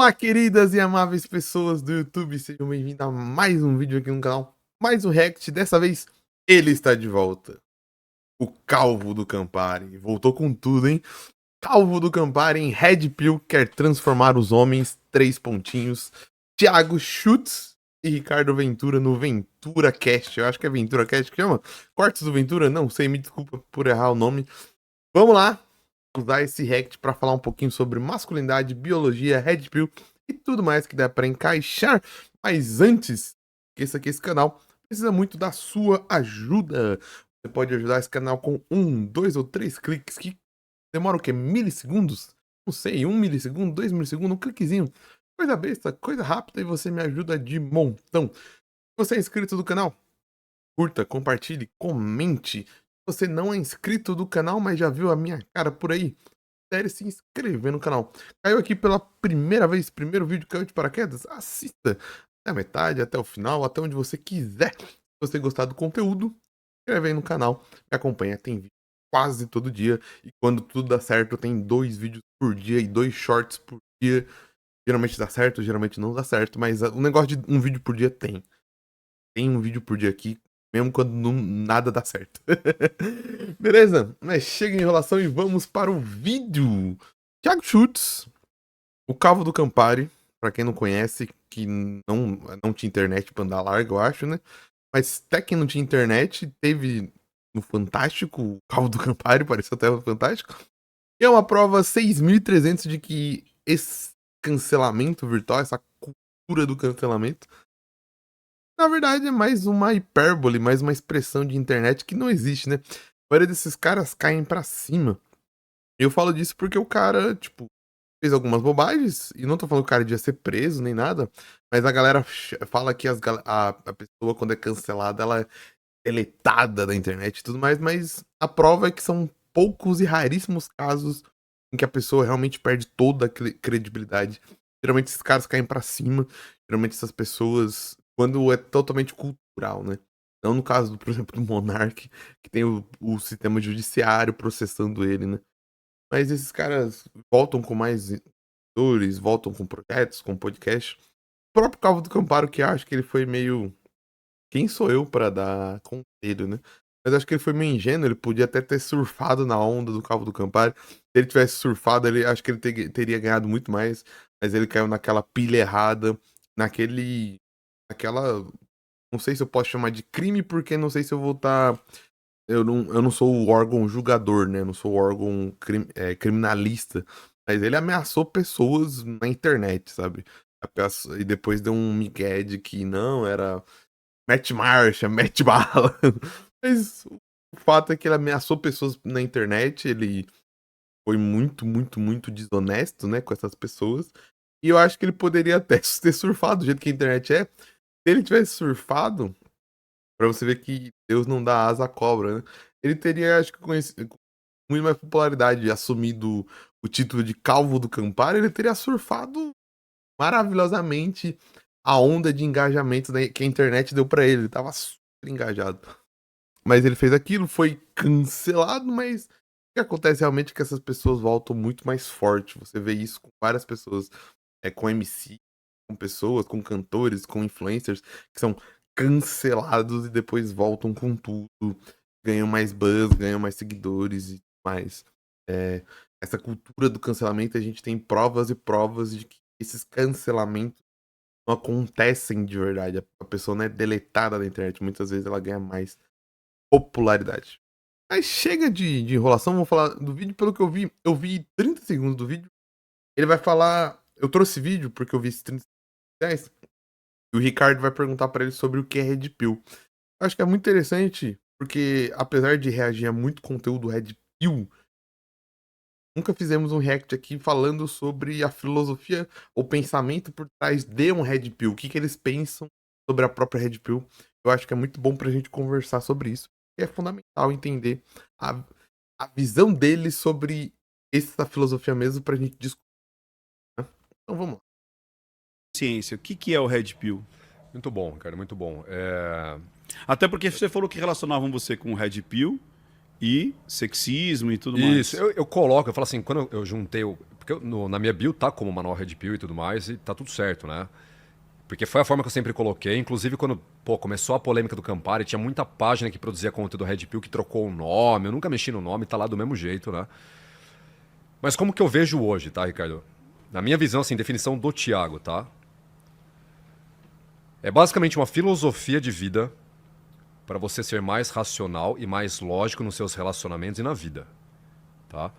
Olá, queridas e amáveis pessoas do YouTube, sejam bem-vindos a mais um vídeo aqui no canal, mais um react. Dessa vez, ele está de volta, o Calvo do Campari. Voltou com tudo, hein? Calvo do Campari em Red Pill quer transformar os homens, 3 pontinhos. Thiago Schutz e Ricardo Ventura no Ventura Cast. Eu acho que é Ventura Cast que chama. Cortes do Ventura? Não sei, me desculpa por errar o nome. Vamos lá usar esse react para falar um pouquinho sobre masculinidade, biologia, Red Pill e tudo mais que dá para encaixar. Mas antes, esqueça que esse canal precisa muito da sua ajuda. Você pode ajudar esse canal com 1, 2 ou 3 cliques que demora o quê? Milissegundos? Não sei, 1 milissegundo, 2 milissegundos, um cliquezinho. Coisa besta, coisa rápida e você me ajuda de montão. Se você é inscrito do canal, curta, compartilhe, comente. Se você não é inscrito do canal, mas já viu a minha cara por aí, deve se inscrever no canal. Caiu aqui pela primeira vez, primeiro vídeo caiu de paraquedas? Assista até a metade, até o final, até onde você quiser. Se você gostar do conteúdo, inscreve aí no canal, me acompanha, tem vídeo quase todo dia. E quando tudo dá certo, tem 2 vídeos por dia e 2 shorts por dia. Geralmente dá certo, geralmente não dá certo, mas o negócio de um vídeo por dia tem. Tem um vídeo por dia aqui, mesmo quando nada dá certo. Beleza? Mas chega de enrolação e vamos para o vídeo. Thiago Schultz, o Calvo do Campari, pra quem não conhece, que não tinha internet pra andar larga, eu acho, né? Mas até quem não tinha internet, teve no Fantástico, o Calvo do Campari, pareceu até no Fantástico. E é uma prova 6.300 de que esse cancelamento virtual, essa cultura do cancelamento, na verdade é mais uma hipérbole, mais uma expressão de internet que não existe, né? A maioria desses caras caem pra cima. Eu falo disso porque o cara, tipo, fez algumas bobagens, e não tô falando que o cara devia ser preso nem nada, mas a galera fala que a pessoa, quando é cancelada, ela é deletada da internet e tudo mais, mas a prova é que são poucos e raríssimos casos em que a pessoa realmente perde toda a credibilidade. Geralmente esses caras caem pra cima, geralmente essas pessoas, quando é totalmente cultural, né? Não no caso, por exemplo, do Monark, que tem o sistema judiciário processando ele, né? Mas esses caras voltam com mais seguidores, voltam com projetos, com podcast. O próprio Calvo do Camparo, que acho que ele foi meio. Quem sou eu pra dar conselho, né? Mas acho que ele foi meio ingênuo, ele podia até ter surfado na onda do Calvo do Campari. Se ele tivesse surfado, acho que ele teria ganhado muito mais. Mas ele caiu naquela pilha errada, naquele. Naquela. Não sei se eu posso chamar de crime, porque não sei se eu vou estar. Eu não sou o órgão julgador, né? Eu não sou o órgão criminalista. Mas ele ameaçou pessoas na internet, sabe? E depois deu um migué de que não, era Matt Marcha, Matt Bala. Mas o fato é que ele ameaçou pessoas na internet, ele foi muito, muito, muito desonesto, né, com essas pessoas. E eu acho que ele poderia até ter surfado do jeito que a internet é. Se ele tivesse surfado, pra você ver que Deus não dá asa à cobra, né? Ele teria, acho que, conhecido, com muito mais popularidade, assumido o título de Calvo do Campari, ele teria surfado maravilhosamente a onda de engajamento que a internet deu pra ele. Ele tava super engajado. Mas ele fez aquilo, foi cancelado, mas o que acontece realmente é que essas pessoas voltam muito mais forte. Você vê isso com várias pessoas, com MC, com pessoas, com cantores, com influencers, que são cancelados e depois voltam com tudo, ganham mais buzz, ganham mais seguidores e mais. É, essa cultura do cancelamento, a gente tem provas e provas de que esses cancelamentos não acontecem de verdade. A pessoa não é deletada da internet, muitas vezes ela ganha mais popularidade. Mas chega de enrolação, vamos falar do vídeo. Pelo que eu vi 30 segundos do vídeo. Ele vai falar. Eu trouxe vídeo porque eu vi esses 30 segundos. E o Ricardo vai perguntar pra ele sobre o que é Red Pill. Eu acho que é muito interessante, porque apesar de reagir a muito conteúdo Red Pill, nunca fizemos um react aqui falando sobre a filosofia ou pensamento por trás de um Red Pill. O que eles pensam sobre a própria Red Pill. Eu acho que é muito bom pra gente conversar sobre isso. E é fundamental entender a, a visão deles sobre essa filosofia mesmo pra gente discutir, né? Então vamos lá. Ciência, o que é o Red Pill? Muito bom, cara, muito bom. Até porque você falou que relacionavam você com o Red Pill e sexismo e tudo mais. Isso, eu coloco, eu falo assim, quando eu juntei, porque na minha bio tá como manual Red Pill e tudo mais, e tá tudo certo, né? Porque foi a forma que eu sempre coloquei, inclusive quando começou a polêmica do Campari, tinha muita página que produzia conteúdo Red Pill que trocou o nome, eu nunca mexi no nome, tá lá do mesmo jeito, né? Mas como que eu vejo hoje, tá, Ricardo? Na minha visão, assim, definição do Thiago, tá? É basicamente uma filosofia de vida para você ser mais racional e mais lógico nos seus relacionamentos e na vida, tá?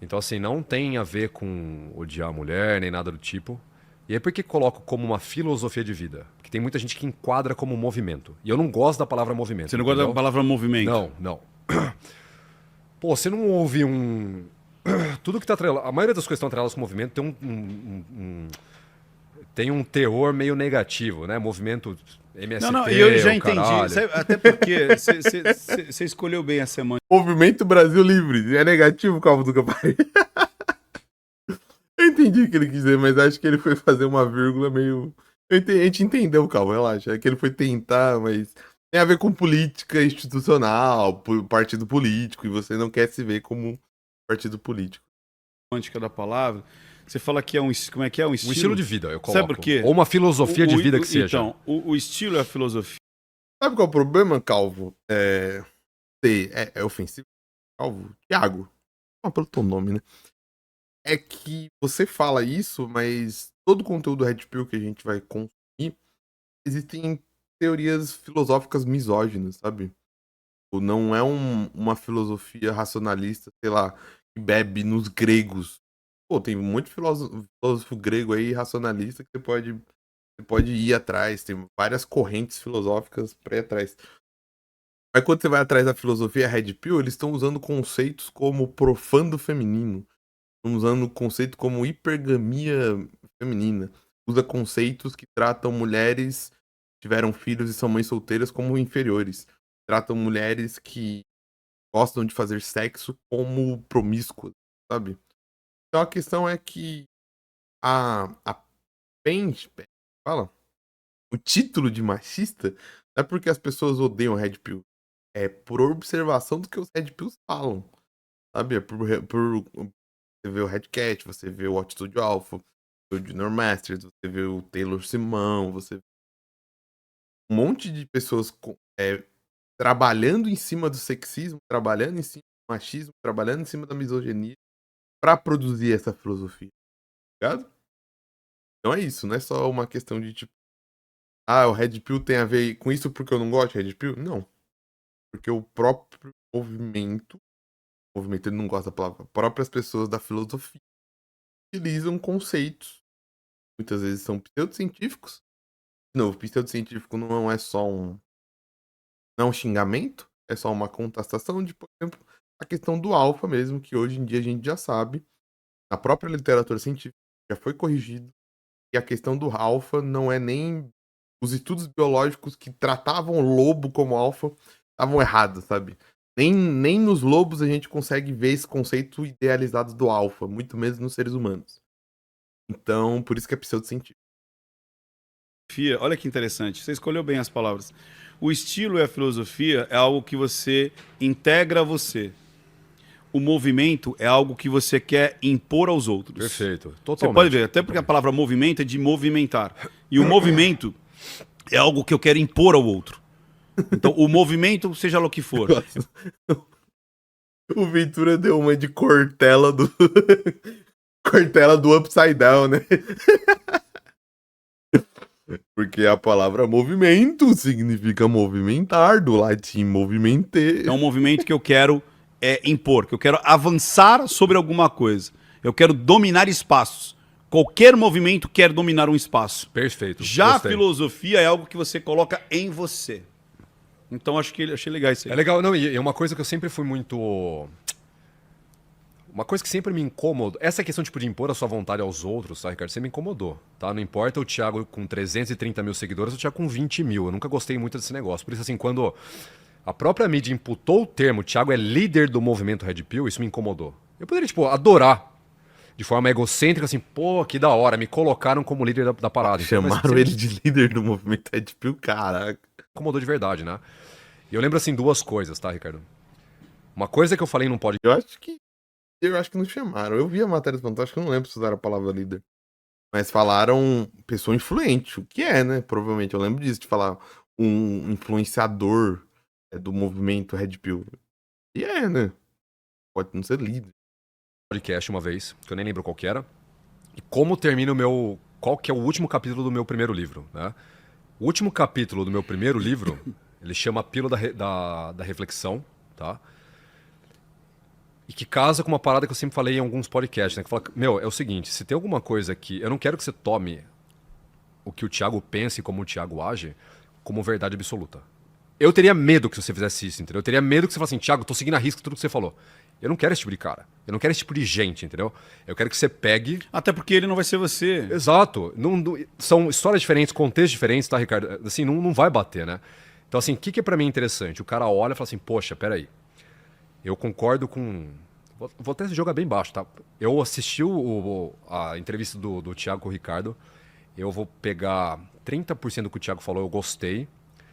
Então, assim, não tem a ver com odiar a mulher, nem nada do tipo. E aí por que coloco como uma filosofia de vida? Porque tem muita gente que enquadra como movimento. E eu não gosto da palavra movimento. Você não gosta da palavra movimento? Não. Pô, você não ouve um... Tudo que tá atrelado... A maioria das coisas que estão atreladas com movimento tem um teor meio negativo, né? Movimento MST, Não, eu já entendi. Caralho. Até porque você escolheu bem a semana. Movimento Brasil Livre. É negativo o Calvo do Campari. Eu entendi o que ele quis dizer, mas acho que ele foi fazer uma vírgula meio... A gente entendeu, Calvo, relaxa. É que ele foi tentar, mas... Tem a ver com política institucional, partido político, e você não quer se ver como partido político. Quântica da palavra. Você fala que é um... Como é que é? Um estilo? Um estilo de vida, eu coloco. Sabe por quê? Ou uma filosofia de vida que seja. Então, o estilo é a filosofia. Sabe qual é o problema, Calvo? É ofensivo? Calvo? Thiago. Não, pelo teu nome, né? É que você fala isso, mas todo o conteúdo Red Pill que a gente vai consumir, existem teorias filosóficas misóginas, sabe? Não é uma filosofia racionalista, sei lá, que bebe nos gregos. Pô, tem um monte de filósofo grego aí, racionalista, que você pode ir atrás. Tem várias correntes filosóficas pra ir atrás. Mas quando você vai atrás da filosofia Red Pill, eles estão usando conceitos como profando feminino. Estão usando conceito como hipergamia feminina. Usa conceitos que tratam mulheres que tiveram filhos e são mães solteiras como inferiores. Tratam mulheres que gostam de fazer sexo como promíscuas, sabe? Então a questão é que a fala, o título de machista não é porque as pessoas odeiam Red Pill. É por observação do que os Red Pills falam. Sabe? É por você vê o Red Cat, você vê o Attitude Alpha, o Junior Masters, você vê o Taylor Simão, você vê um monte de pessoas trabalhando em cima do sexismo, trabalhando em cima do machismo, trabalhando em cima da misoginia pra produzir essa filosofia. Tá ligado? Então é isso, não é só uma questão de tipo, o Red Pill tem a ver com isso porque eu não gosto de Red Pill? Não. Porque o próprio movimento ele não gosta da palavra, próprias pessoas da filosofia utilizam conceitos, muitas vezes são pseudocientíficos. Não, o pseudocientífico não é só não é um xingamento, é só uma contestação de, por exemplo, a questão do alfa mesmo, que hoje em dia a gente já sabe, na própria literatura científica já foi corrigido, e a questão do alfa não é nem os estudos biológicos que tratavam o lobo como alfa estavam errados, sabe? Nem nos lobos a gente consegue ver esse conceito idealizado do alfa, muito menos nos seres humanos. Então, por isso que é pseudocientífico. Olha que interessante, você escolheu bem as palavras. O estilo e a filosofia é algo que você integra a você. O movimento é algo que você quer impor aos outros. Perfeito. Totalmente. Você pode ver, até porque a palavra movimento é de movimentar. E o movimento é algo que eu quero impor ao outro. Então, o movimento, seja lá o que for. O Ventura deu uma de Cortella do... Cortella do Upside Down, né? Porque a palavra movimento significa movimentar, do latim movimente. É um movimento que eu quero impor, que eu quero avançar sobre alguma coisa. Eu quero dominar espaços. Qualquer movimento quer dominar um espaço. Perfeito. Já Gostei. a filosofia é algo que você coloca em você. Então achei legal isso aí. É legal, não, e é uma coisa que eu sempre fui muito... Uma coisa que sempre me incomodou, essa questão tipo, de impor a sua vontade aos outros, tá, Ricardo? Você me incomodou, tá? Não importa o Thiago com 330 mil seguidores ou o Thiago com 20 mil. Eu nunca gostei muito desse negócio. Por isso, assim, quando a própria mídia imputou o termo Thiago é líder do movimento Red Pill, isso me incomodou. Eu poderia, tipo, adorar de forma egocêntrica, assim, pô, que da hora, me colocaram como líder da parada. Chamaram ele de líder do movimento Red Pill, caraca. Incomodou de verdade, né? E eu lembro, assim, duas coisas, tá, Ricardo? Uma coisa que eu falei num podcast. Eu acho que não chamaram. Eu vi a matéria fantástica, eu não lembro se usaram a palavra líder. Mas falaram pessoa influente, o que é, né? Provavelmente. Eu lembro disso, de falar um influenciador do movimento Red Pill. E é, né? Pode não ser líder. Uma vez, que eu nem lembro qual que era, e como termina o meu... Qual que é o último capítulo do meu primeiro livro, né? O último capítulo do meu primeiro livro, ele chama Pílula da Reflexão, tá? E que casa com uma parada que eu sempre falei em alguns podcasts, né? Que fala, meu, é o seguinte, se tem alguma coisa que... Eu não quero que você tome o que o Thiago pensa e como o Thiago age como verdade absoluta. Eu teria medo que você fizesse isso, entendeu? Eu teria medo que você falasse assim, Thiago, tô seguindo a risca tudo que você falou. Eu não quero esse tipo de cara. Eu não quero esse tipo de gente, entendeu? Eu quero que você pegue... Até porque ele não vai ser você. Exato. São histórias diferentes, contextos diferentes, tá, Ricardo? Assim, não vai bater, né? Então, assim, o que é pra mim interessante? O cara olha e fala assim, poxa, peraí. Eu concordo com... Vou até jogar bem baixo, tá? Eu assisti a entrevista do Thiago com o Ricardo. Eu vou pegar 30% do que o Thiago falou, eu gostei.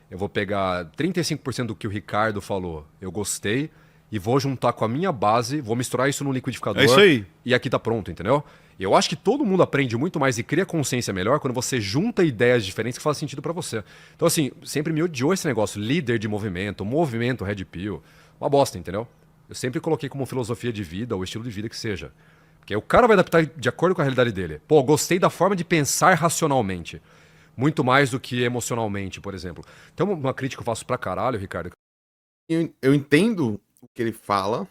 Eu vou pegar 35% do que o Ricardo falou, eu gostei. E vou juntar com a minha base, vou misturar isso no liquidificador. É isso aí. E aqui tá pronto, entendeu? Eu acho que todo mundo aprende muito mais e cria consciência melhor quando você junta ideias diferentes que fazem sentido pra você. Então, assim, sempre me odiou esse negócio, líder de movimento Red Pill. Uma bosta, entendeu? Eu sempre coloquei como filosofia de vida ou estilo de vida que seja. Porque aí o cara vai adaptar de acordo com a realidade dele. Pô, gostei da forma de pensar racionalmente. Muito mais do que emocionalmente, por exemplo. Então, uma crítica que eu faço pra caralho, Ricardo. Eu entendo o que ele fala.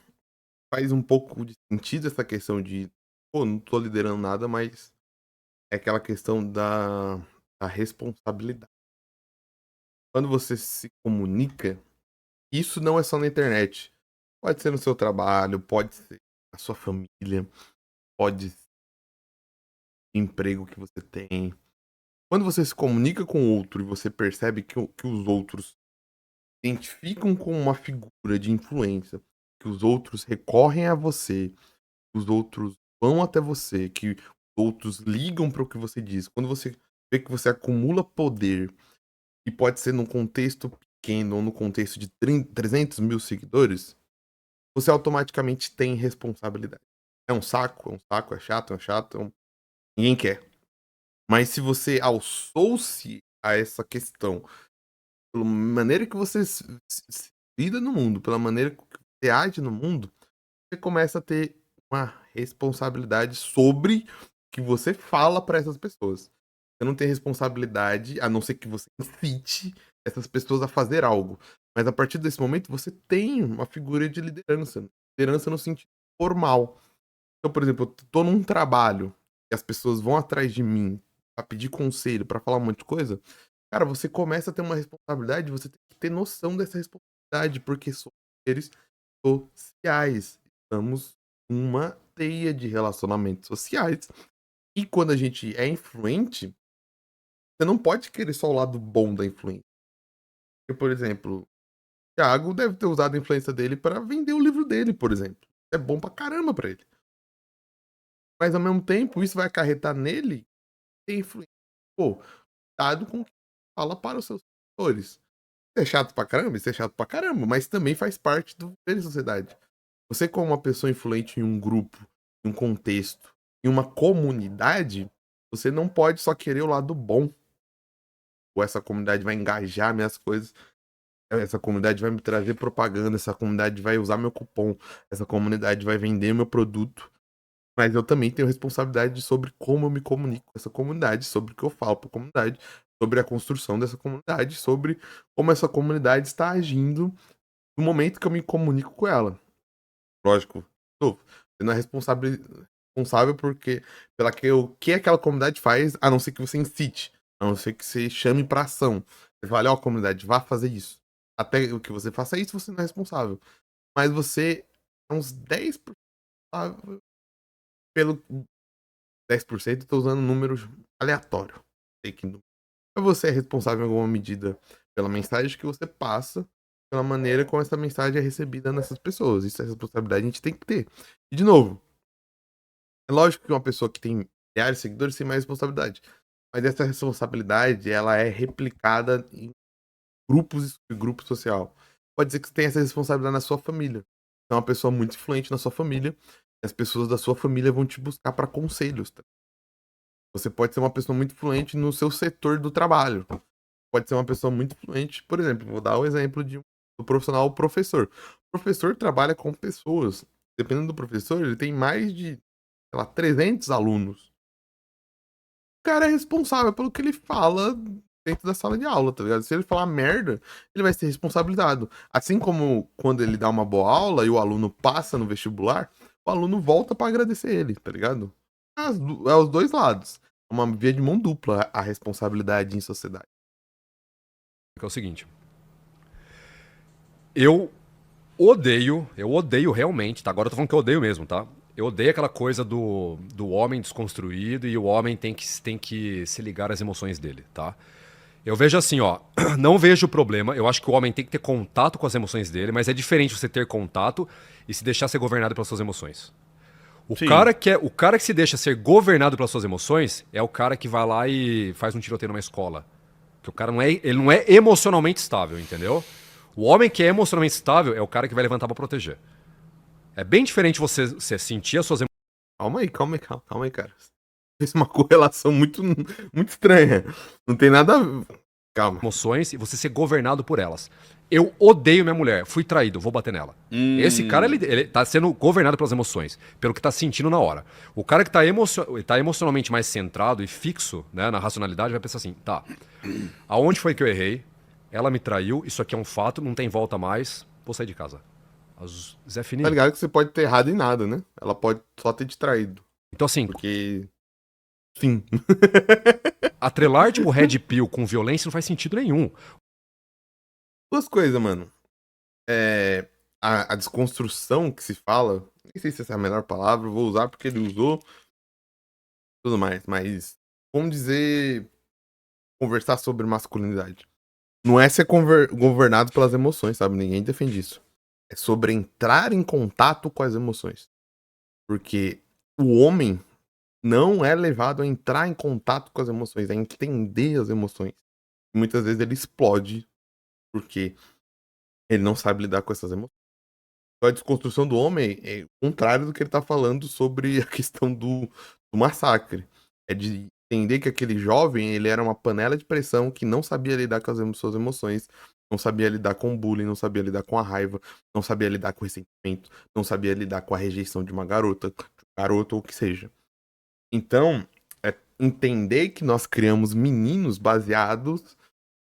Faz um pouco de sentido essa questão de, pô, não tô liderando nada, mas é aquela questão da responsabilidade. Quando você se comunica, isso não é só na internet. Pode ser no seu trabalho, pode ser na sua família, pode ser no emprego que você tem. Quando você se comunica com o outro e você percebe que os outros se identificam com uma figura de influência, que os outros recorrem a você, que os outros vão até você, que os outros ligam para o que você diz. Quando você vê que você acumula poder, e pode ser num contexto pequeno ou no contexto de 300 mil seguidores, você automaticamente tem responsabilidade. É chato, ninguém quer. Mas se você alçou-se a essa questão, pela maneira que você se lida no mundo, pela maneira que você age no mundo, você começa a ter uma responsabilidade sobre o que você fala para essas pessoas. Você não tem responsabilidade, a não ser que você incite essas pessoas a fazer algo. Mas a partir desse momento, você tem uma figura de liderança. Liderança no sentido formal. Então, por exemplo, eu tô num trabalho e as pessoas vão atrás de mim pra pedir conselho, pra falar um monte de coisa. Cara, você começa a ter uma responsabilidade, você tem que ter noção dessa responsabilidade, porque somos seres sociais. Estamos numa teia de relacionamentos sociais. E quando a gente é influente, você não pode querer só o lado bom da influência. Porque, por exemplo, o Thiago deve ter usado a influência dele para vender o livro dele, por exemplo. É bom pra caramba pra ele. Mas ao mesmo tempo, isso vai acarretar nele ter influência. Pô, dado com o que fala para os seus seguidores. Isso é chato pra caramba, isso é chato pra caramba, mas também faz parte do viver em sociedade. Você, como uma pessoa influente em um grupo, em um contexto, em uma comunidade, você não pode só querer o lado bom. Ou essa comunidade vai engajar minhas coisas, essa comunidade vai me trazer propaganda, essa comunidade vai usar meu cupom, essa comunidade vai vender meu produto. Mas eu também tenho responsabilidade sobre como eu me comunico com essa comunidade, sobre o que eu falo para a comunidade, sobre a construção dessa comunidade, sobre como essa comunidade está agindo no momento que eu me comunico com ela. Lógico, você não é responsável porque o que aquela comunidade faz, a não ser que você incite, a não ser que você chame para ação. Você fala, ó, comunidade, vá fazer isso. Até o que você faça isso, você não é responsável. Mas você é uns 10% responsável pelo 10%, eu tô usando números aleatórios. Sei que você é responsável em alguma medida pela mensagem que você passa, pela maneira como essa mensagem é recebida nessas pessoas. Isso é responsabilidade, a gente tem que ter. E de novo, é lógico que uma pessoa que tem milhares de seguidores tem mais responsabilidade. Mas essa responsabilidade, ela é replicada em grupos e subgrupos social. Pode dizer que você tem essa responsabilidade na sua família. ser uma pessoa muito influente na sua família, e as pessoas da sua família vão te buscar para conselhos, tá? Você pode ser uma pessoa muito influente no seu setor do trabalho. Pode ser uma pessoa muito influente, por exemplo, vou dar o exemplo do profissional o professor. O professor trabalha com pessoas. Dependendo do professor, ele tem mais de, sei lá, 300 alunos. O cara é responsável pelo que ele fala dentro da sala de aula, tá ligado? Se ele falar merda, ele vai ser responsabilizado. Assim como quando ele dá uma boa aula e o aluno passa no vestibular, o aluno volta pra agradecer ele, tá ligado? É os dois lados. É uma via de mão dupla a responsabilidade em sociedade. Que é o seguinte. Eu odeio realmente, tá? Agora eu tô falando que eu odeio mesmo, tá? Eu odeio aquela coisa do homem desconstruído e o homem tem que se ligar às emoções dele, tá? Eu vejo assim, ó, não vejo problema. Eu acho que o homem tem que ter contato com as emoções dele, mas é diferente você ter contato e se deixar ser governado pelas suas emoções. O Sim. cara que se deixa ser governado pelas suas emoções é o cara que vai lá e faz um tiroteio numa escola. Que o cara ele não é emocionalmente estável, entendeu? O homem que é emocionalmente estável é o cara que vai levantar pra proteger. É bem diferente você sentir as suas Calma aí, cara. Fez uma correlação muito estranha. Não tem nada a ver. Calma. emoções e você ser governado por elas. Eu odeio minha mulher, fui traído, vou bater nela. Esse cara, ele tá sendo governado pelas emoções, pelo que tá sentindo na hora. O cara que tá emocionalmente mais centrado e fixo, né, na racionalidade, vai pensar assim, tá, aonde foi que eu errei? Ela me traiu, isso aqui é um fato, não tem volta mais, vou sair de casa. Zé Tá Fininho. ligado que você pode ter errado em nada, né? Ela pode só ter te traído. Então assim, Porque. Sim. atrelar tipo Red Pill com violência não faz sentido nenhum. Duas coisas, mano. A desconstrução que se fala. Nem sei se essa é a melhor palavra, vou usar porque ele usou. Tudo mais, mas. Vamos dizer. Conversar sobre masculinidade. Não é ser governado pelas emoções, sabe? Ninguém defende isso. É sobre entrar em contato com as emoções. Porque o homem não é levado a entrar em contato com as emoções, a entender as emoções. Muitas vezes ele explode porque ele não sabe lidar com essas emoções. Então, a desconstrução do homem é o contrário do que ele tá falando sobre a questão do massacre. É de entender que aquele jovem, ele era uma panela de pressão que não sabia lidar com as suas emoções, não sabia lidar com o bullying, não sabia lidar com a raiva, não sabia lidar com o ressentimento, não sabia lidar com a rejeição de uma garota, de um garoto ou o que seja. Então, é entender que nós criamos meninos baseados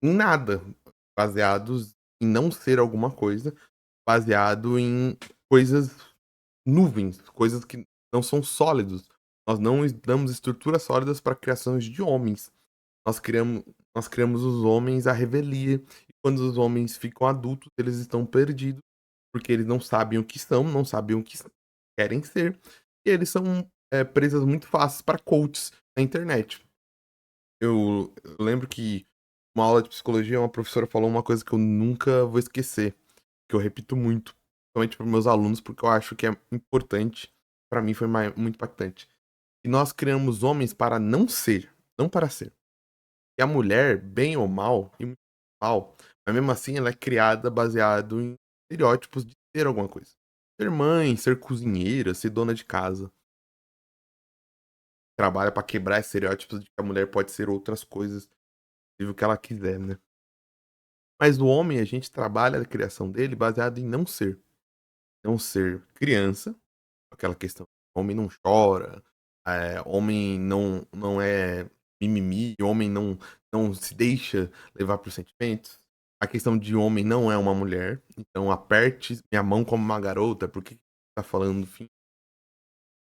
em nada, baseados em não ser alguma coisa, baseado em coisas nuvens, coisas que não são sólidos. Nós não damos estruturas sólidas para criações de homens. Nós criamos, nós criamos os homens à revelia. E quando os homens ficam adultos, eles estão perdidos, porque eles não sabem o que são, não sabem o que querem ser. E eles são presas muito fáceis para coaches na internet. Eu lembro que uma aula de psicologia, uma professora falou uma coisa que eu nunca vou esquecer, que eu repito muito, principalmente para meus alunos, porque eu acho que é importante. Para mim foi muito impactante. E nós criamos homens para não ser, não para ser. E a mulher, bem ou mal, e muito mal, mas mesmo assim ela é criada baseado em estereótipos de ser alguma coisa. Ser mãe, ser cozinheira, ser dona de casa. Trabalha para quebrar estereótipos de que a mulher pode ser outras coisas, o que ela quiser, né? Mas o homem, a gente trabalha a criação dele baseado em não ser. Não ser criança, aquela questão. Homem não chora, homem não é mimimi, homem não se deixa levar por sentimentos. A questão de homem não é uma mulher, então aperte minha mão como uma garota, porque tá falando do fim.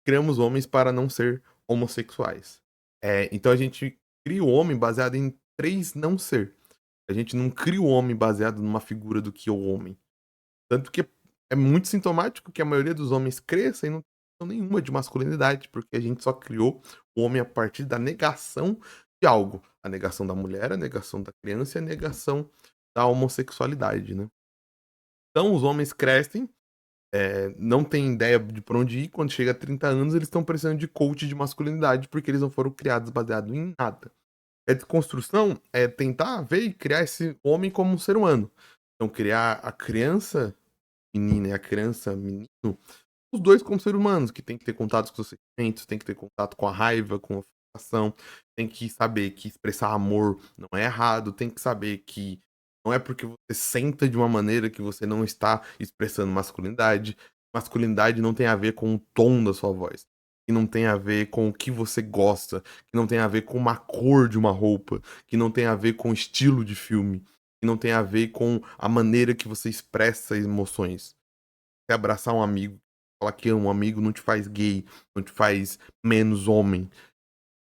Criamos homens para não ser homossexuais. Então a gente cria o homem baseado em 3 não ser. A gente não cria o homem baseado numa figura do que é o homem. Tanto que é muito sintomático que a maioria dos homens cresça e não tem nenhuma de masculinidade, porque a gente só criou o homem a partir da negação de algo. A negação da mulher, a negação da criança e a negação da homossexualidade, né? Então os homens crescem, não têm ideia de por onde ir. Quando chega a 30 anos, eles estão precisando de coach de masculinidade, porque eles não foram criados baseado em nada. A desconstrução é tentar ver e criar esse homem como um ser humano. Então, criar a criança menina e a criança, menino, os dois como seres humanos, que tem que ter contato com os sentimentos, tem que ter contato com a raiva, com a frustração, tem que saber que expressar amor não é errado, tem que saber que não é porque você senta de uma maneira que você não está expressando masculinidade. Masculinidade não tem a ver com o tom da sua voz, que não tem a ver com o que você gosta, que não tem a ver com uma cor de uma roupa, que não tem a ver com o estilo de filme, que não tem a ver com a maneira que você expressa emoções. Você abraçar um amigo, falar que um amigo não te faz gay, não te faz menos homem.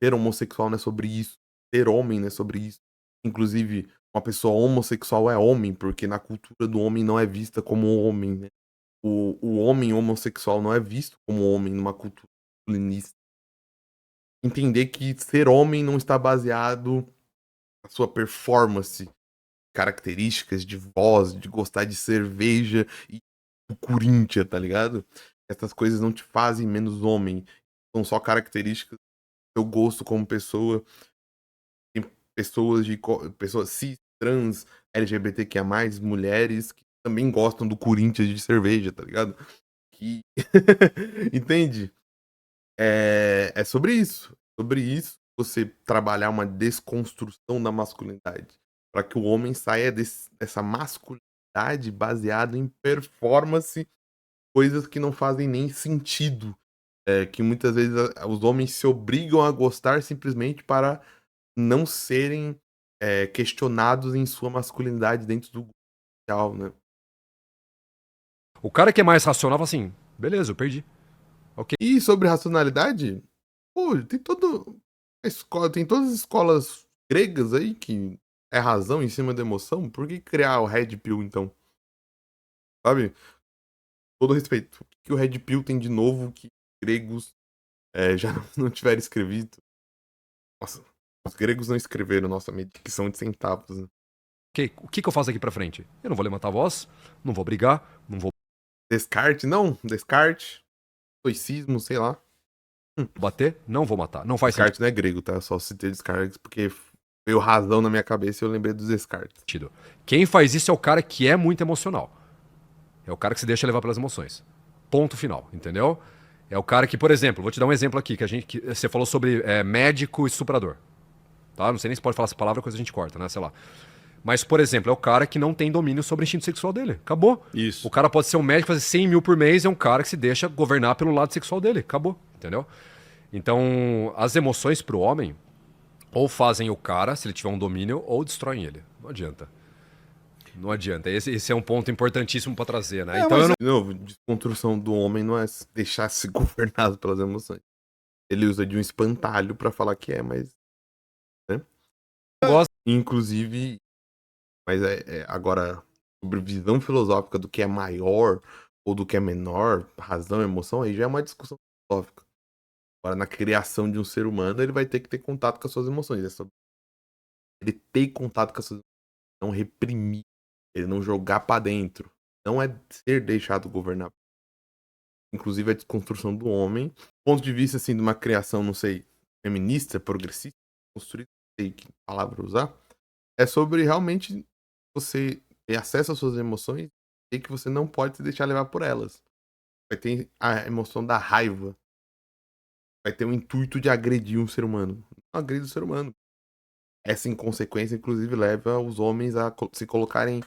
Ser homossexual não é sobre isso. Ser homem não é sobre isso. Inclusive, uma pessoa homossexual é homem, porque na cultura do homem não é vista como homem, né? O homem homossexual não é visto como homem numa cultura masculinista. Entender que ser homem não está baseado na sua performance, características de voz, de gostar de cerveja e o Corinthians, tá ligado? Essas coisas não te fazem menos homem. São só características do seu gosto como pessoa. Tem pessoas cis, trans, LGBTQIA+, mulheres que também gostam do Corinthians de cerveja, tá ligado? Que... Entende? É sobre isso. Sobre isso, você trabalhar uma desconstrução da masculinidade. Para que o homem saia dessa masculinidade baseada em performance, coisas que não fazem nem sentido. Que muitas vezes os homens se obrigam a gostar simplesmente para não serem questionados em sua masculinidade dentro do grupo social, né? O cara que é mais racional fala assim, beleza, eu perdi. E sobre racionalidade, pô, tem todas as escolas gregas aí que é razão em cima da emoção. Por que criar o Red Pill, então? Sabe? Todo respeito. O que o Red Pill tem de novo que gregos já não tiveram escrevido? Nossa, os gregos não escreveram nossa medicção de centavos, né? O que eu faço aqui pra frente? Eu não vou levantar a voz, não vou brigar, não vou Descarte, não. Descarte. Stoicismo, sei lá. bater, não vou matar. Não faz Descarte não é grego, tá? Só citei Descartes porque veio razão na minha cabeça e eu lembrei dos Descartes. sentido. Quem faz isso é o cara que é muito emocional. É o cara que se deixa levar pelas emoções. Ponto final, entendeu? É o cara que, por exemplo, vou te dar um exemplo aqui, que você falou sobre médico estuprador. Tá? Não sei nem se pode falar essa palavra, coisa a gente corta, né? Sei lá. Mas, por exemplo, é o cara que não tem domínio sobre o instinto sexual dele. Acabou. Isso. O cara pode ser um médico, fazer 100 mil por mês, é um cara que se deixa governar pelo lado sexual dele. Acabou. Entendeu? Então, as emoções pro homem ou fazem o cara, se ele tiver um domínio, ou destroem ele. Não adianta. Não adianta. Esse é um ponto importantíssimo pra trazer, né? Então, eu não De novo, desconstrução do homem não é deixar-se governado pelas emoções. Ele usa de um espantalho pra falar que é, mas... Né? gosto. Inclusive, mas agora, sobre visão filosófica do que é maior ou do que é menor, razão, emoção, aí já é uma discussão filosófica. Agora, na criação de um ser humano, ele vai ter que ter contato com as suas emoções. É sobre ele ter contato com as suas emoções, não reprimir, ele não jogar pra dentro. Não é ser deixado governar. Inclusive a desconstrução do homem. Do ponto de vista, assim, de uma criação, não sei, feminista, progressista, construída, não sei que palavra usar, é sobre realmente você ter acesso às suas emoções e que você não pode se deixar levar por elas. Vai ter a emoção da raiva. Vai ter o intuito de agredir um ser humano. Não agride o ser humano. Essa inconsequência, inclusive, leva os homens a se colocarem em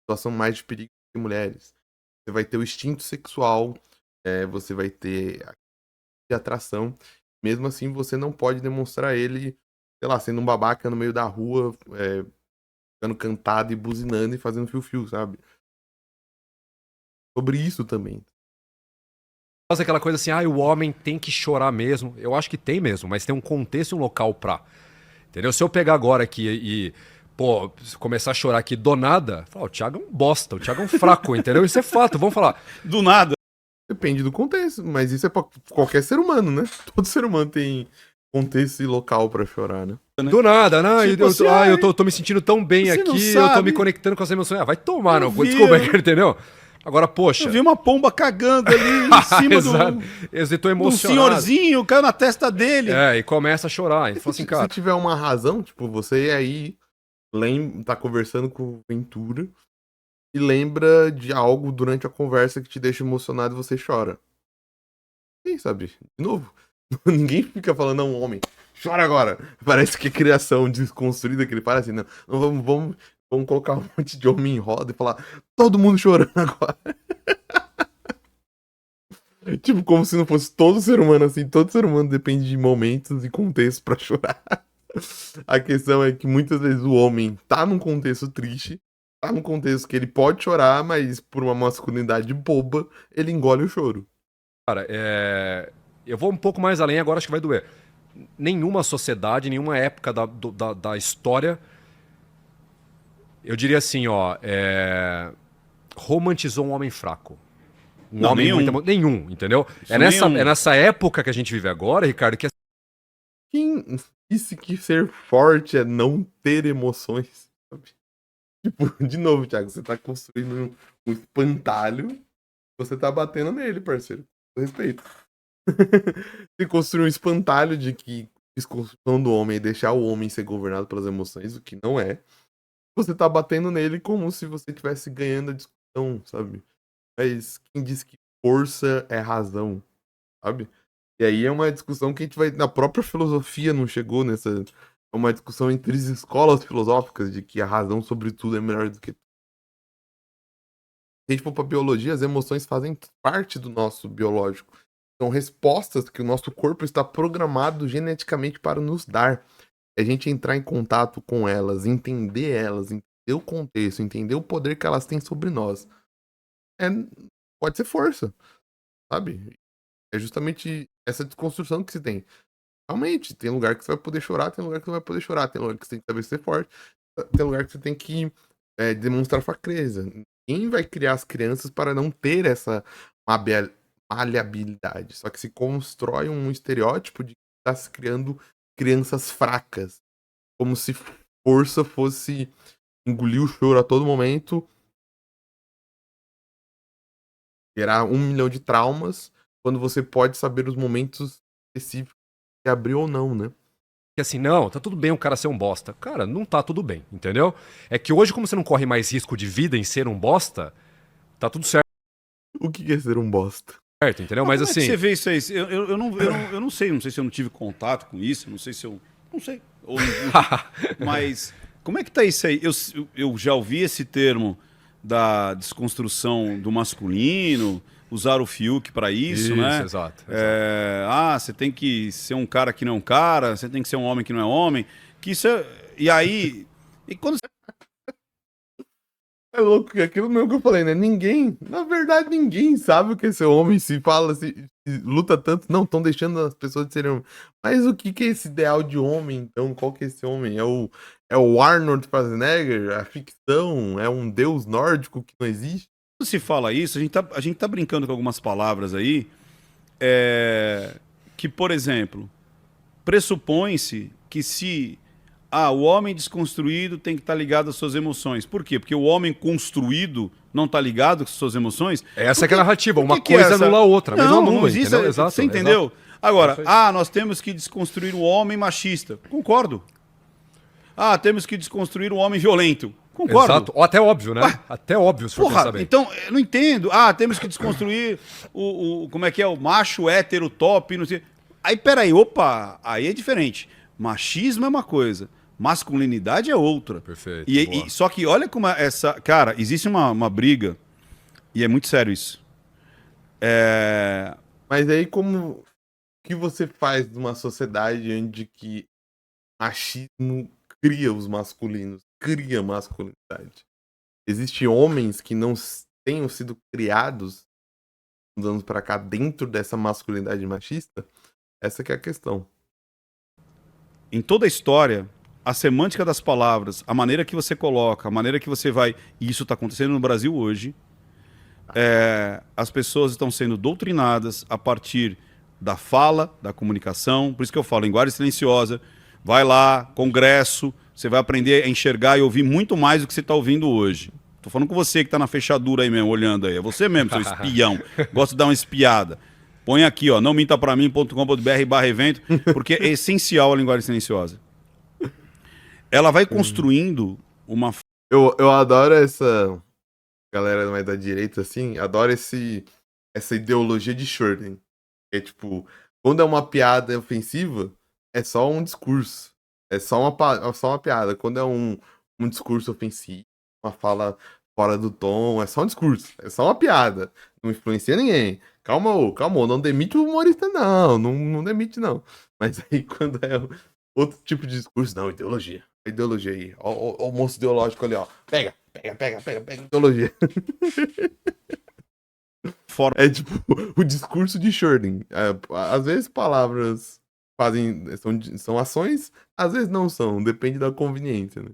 situação mais de perigo que mulheres. Você vai ter o instinto sexual, você vai ter a atração. Mesmo assim, você não pode demonstrar ele, sei lá, sendo um babaca no meio da rua, ficando cantado e buzinando e fazendo fio-fio, sabe? Sobre isso também. Faz aquela coisa assim, o homem tem que chorar mesmo. Eu acho que tem mesmo, mas tem um contexto e um local pra. Entendeu? Se eu pegar agora aqui e começar a chorar aqui do nada, o Thiago é um bosta, o Thiago é um fraco, entendeu? Isso é fato, vamos falar. Do nada. Depende do contexto, mas isso é pra qualquer ser humano, né? Todo ser humano tem contexto e local pra chorar, né? Do nada, né? Tipo assim, eu tô me sentindo tão bem você não aqui, eu tô sabe. me conectando com as emoções. Vai tomar, Eu não. vi, Desculpa, eu- entendeu? Agora, poxa. Eu vi uma pomba cagando ali em cima Exato. do Eu tô um emocionado. senhorzinho, caiu na testa dele. E começa a chorar. E fala assim, Se cara, tiver uma razão, tipo, você aí tá conversando com o Ventura, e lembra de algo durante a conversa que te deixa emocionado e você chora. Quem sabe? De novo, ninguém fica falando, não, homem, chora agora. Parece que é criação desconstruída que ele fala assim, não, vamos colocar um monte de homem em roda e falar, todo mundo chorando agora. Tipo, como se não fosse todo ser humano assim, todo ser humano depende de momentos e contextos pra chorar. A questão é que muitas vezes o homem tá num contexto triste, tá num contexto que ele pode chorar, mas por uma masculinidade boba, ele engole o choro. Cara, eu vou um pouco mais além, agora acho que vai doer. Nenhuma sociedade, nenhuma época da história, eu diria assim, ó, romantizou um homem fraco. Um Não, homem nenhum. nenhum, entendeu? Isso nenhum. É nessa época que a gente vive agora, Ricardo, que Quem disse que ser forte é não ter emoções? Sabe? Tipo, de novo, Thiago, você tá construindo um espantalho, você tá batendo nele, parceiro. Com respeito. Você construiu um espantalho de que desconstrução do homem é deixar o homem ser governado pelas emoções, o que não é. Você tá batendo nele como se você estivesse ganhando a discussão, sabe? Mas quem disse que força é razão, sabe? E aí é uma discussão que a gente vai. Na própria filosofia não chegou nessa. É uma discussão entre as escolas filosóficas de que a razão sobre tudo é melhor do que. Se a gente for pra biologia, as emoções fazem parte do nosso biológico. São respostas que o nosso corpo está programado geneticamente para nos dar. É a gente entrar em contato com elas, entender o contexto, entender o poder que elas têm sobre nós. É, pode ser força, sabe? É justamente essa desconstrução que se tem. Realmente, tem lugar que você vai poder chorar, tem lugar que você não vai poder chorar, tem lugar que você tem que saber ser forte, tem lugar que você tem que demonstrar fraqueza. Ninguém vai criar as crianças para não ter essa maleabilidade. Só que se constrói um estereótipo de que está se criando crianças fracas. Como se força fosse engolir o choro a todo momento, gerar 1 milhão de traumas, quando você pode saber os momentos específicos que abriu ou não, né? assim, não, tá tudo bem o cara ser um bosta. Cara, não tá tudo bem, entendeu? É que hoje, como você não corre mais risco de vida em ser um bosta, tá tudo certo, O que é ser um bosta? entendeu? Mas como é que assim, você vê isso aí? Eu não sei se eu não tive contato com isso, não sei se eu. Não sei. Mas como é que tá isso aí? Eu já ouvi esse termo da desconstrução do masculino, usar o Fiuk para isso, né? Exato. Você tem que ser um cara que não é um cara, você tem que ser um homem que não é homem. Que isso é. E aí. E quando É louco que aquilo mesmo que eu falei, né? Ninguém, na verdade, ninguém sabe o que é ser homem, se fala, se luta tanto. Não, estão deixando as pessoas de serem homens. Mas o que é esse ideal de homem, então? Qual que é esse homem? É o Arnold Schwarzenegger? A ficção? É um deus nórdico que não existe? se fala isso, a gente tá brincando com algumas palavras aí. Que, por exemplo, pressupõe-se que se o homem desconstruído tem que estar ligado às suas emoções. Por quê? Porque o homem construído não está ligado às suas emoções. essa que é a narrativa, uma que é coisa essa? anula a outra, mas não Não anula, existe. entendeu? Exato, você entendeu? exato. Agora, Perfeito. nós temos que desconstruir o homem machista. Concordo. Temos que desconstruir o homem violento. Concordo. Exato. Ou até óbvio, né? Até óbvio, se for pensar Porra, bem. então, eu não entendo. Temos que desconstruir como é que é, o macho hétero top, não sei. Aí, peraí, opa, aí é diferente. Machismo é uma coisa, masculinidade é outra. Perfeito, E só que olha como essa... Cara, existe uma briga, e é muito sério isso. Mas aí como... O que você faz numa sociedade onde que machismo cria os masculinos, cria masculinidade? Existem homens que não tenham sido criados uns anos pra cá dentro dessa masculinidade machista? Essa que é a questão. Em toda a história, a semântica das palavras, a maneira que você coloca, a maneira que você vai... E isso está acontecendo no Brasil hoje. As pessoas estão sendo doutrinadas a partir da fala, da comunicação. Por isso que eu falo, linguagem silenciosa. Vai lá, congresso, você vai aprender a enxergar e ouvir muito mais do que você está ouvindo hoje. Tô falando com você que está na fechadura aí mesmo, olhando aí. É você mesmo, seu espião. Gosta de dar uma espiada. Põe aqui, ó, não minta pra mim.com.br/evento, porque é essencial a linguagem silenciosa. Ela vai construindo uma... Eu adoro essa galera mais da direita, assim, adora essa ideologia de Schrödinger. É tipo, quando é uma piada ofensiva, é só um discurso. É só uma piada. Quando é um discurso ofensivo, uma fala fora do tom, é só um discurso. É só uma piada. Não influencia ninguém. Calma, ô, não demite o humorista, não demite, não. Mas aí quando é outro tipo de discurso, não, ideologia. Ideologia aí. Ó, o moço ideológico ali, ó. Pega, ideologia. Forma É tipo o discurso de Schrödinger. Às vezes palavras são ações, às vezes não são, depende da conveniência, né?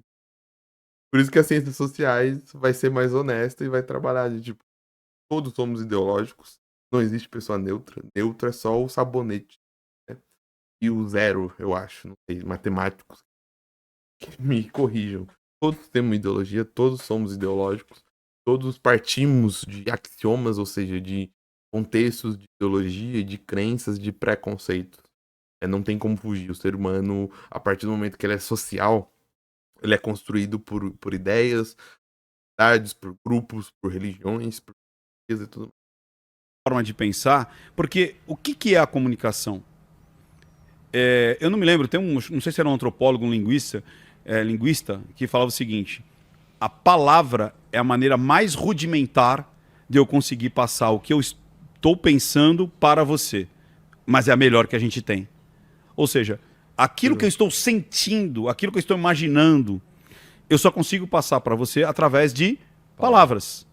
Por isso que as ciências sociais vai ser mais honesta e vai trabalhar de tipo, todos somos ideológicos, não existe pessoa neutra. Neutro é só o sabonete, né? E o zero, eu acho, não sei, matemáticos que me corrijam. Todos temos ideologia, todos somos ideológicos, todos partimos de axiomas, ou seja, de contextos de ideologia, de crenças, de preconceitos. Não tem como fugir. O ser humano, a partir do momento que ele é social, ele é construído por ideias, por grupos, por religiões, por e tudo. de pensar, porque o que é a comunicação? Eu não me lembro, não sei se era um antropólogo, um linguista, que falava o seguinte: a palavra é a maneira mais rudimentar de eu conseguir passar o que eu estou pensando para você, mas é a melhor que a gente tem. Ou seja, aquilo que eu estou sentindo, aquilo que eu estou imaginando, eu só consigo passar para você através de palavras.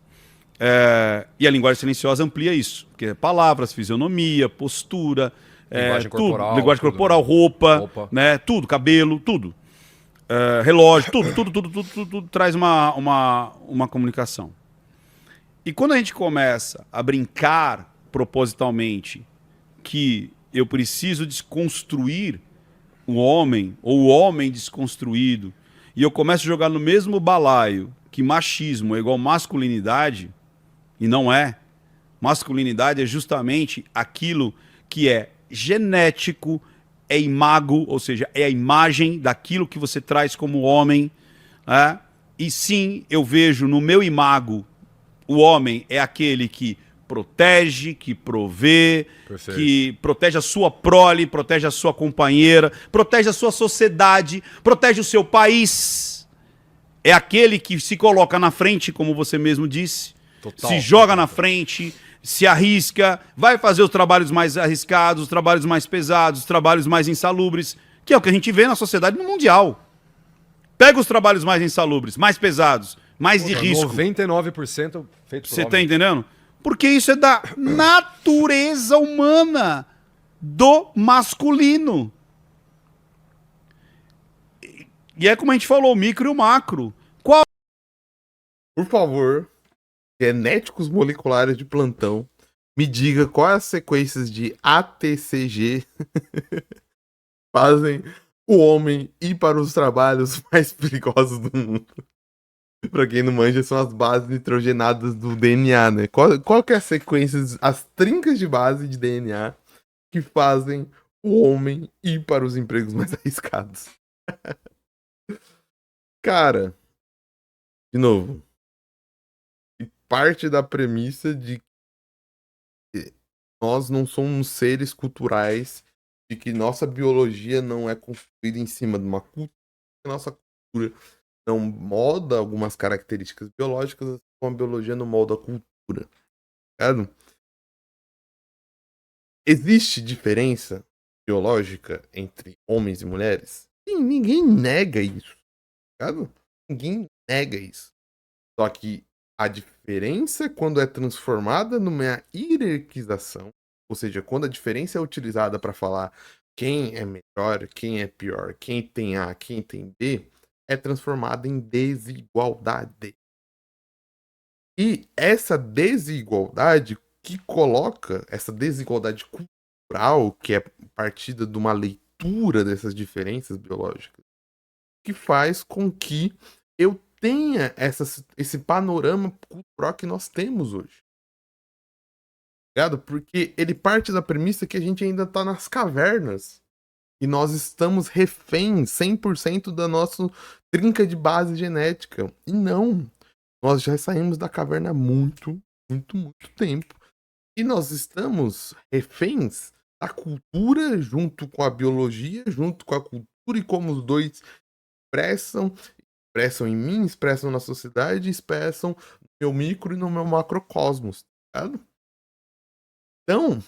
E a linguagem silenciosa amplia isso, porque palavras, fisionomia, postura, Linguagem tudo, corporal, linguagem tudo, corporal, né? roupa, né, tudo, cabelo, tudo. Relógio, tudo traz uma comunicação. E quando a gente começa a brincar propositalmente que eu preciso desconstruir o homem, ou o homem desconstruído, e eu começo a jogar no mesmo balaio que machismo é igual masculinidade, e não é. Masculinidade é justamente aquilo que é genético, é imago, ou seja, é a imagem daquilo que você traz como homem. Né? E sim, eu vejo no meu imago, o homem é aquele que protege, que provê, Perfeito. que protege a sua prole, protege a sua companheira, protege a sua sociedade, protege o seu país. É aquele que se coloca na frente, como você mesmo disse, Total, se joga total. na frente, se arrisca, vai fazer os trabalhos mais arriscados, os trabalhos mais pesados, os trabalhos mais insalubres, que é o que a gente vê na sociedade no mundial. Pega os trabalhos mais insalubres, mais pesados, mais de risco. 99% feito por Você tá homem. entendendo? Porque isso é da natureza humana do masculino. E é como a gente falou, o micro e o macro. Qual Por favor, genéticos moleculares de plantão, me diga quais as sequências de ATCG fazem o homem ir para os trabalhos mais perigosos do mundo. Pra quem não manja, são as bases nitrogenadas do DNA, né? Qual que é a sequência, as trincas de base de DNA que fazem o homem ir para os empregos mais arriscados? Cara, de novo, e parte da premissa de que nós não somos seres culturais, de que nossa biologia não é construída em cima de uma cultura, que nossa cultura não molda algumas características biológicas, como a biologia não molda a cultura. Certo? Existe diferença biológica entre homens e mulheres? Sim, ninguém nega isso. Certo? Ninguém nega isso. Só que a diferença, quando é transformada numa hierarquização, ou seja, quando a diferença é utilizada para falar quem é melhor, quem é pior, quem tem A, quem tem B, é transformada em desigualdade. E essa desigualdade que coloca, essa desigualdade cultural, que é partida de uma leitura dessas diferenças biológicas, que faz com que eu tenha esse panorama cultural que nós temos hoje. Ligado? Porque ele parte da premissa que a gente ainda tá nas cavernas. E nós estamos reféns 100% da nossa trinca de base genética. E não. Nós já saímos da caverna há muito, muito, muito tempo. E nós estamos reféns da cultura junto com a biologia, junto com a cultura e como os dois expressam, expressam em mim, expressam na sociedade, expressam no meu micro e no meu macrocosmos, tá ligado? Então,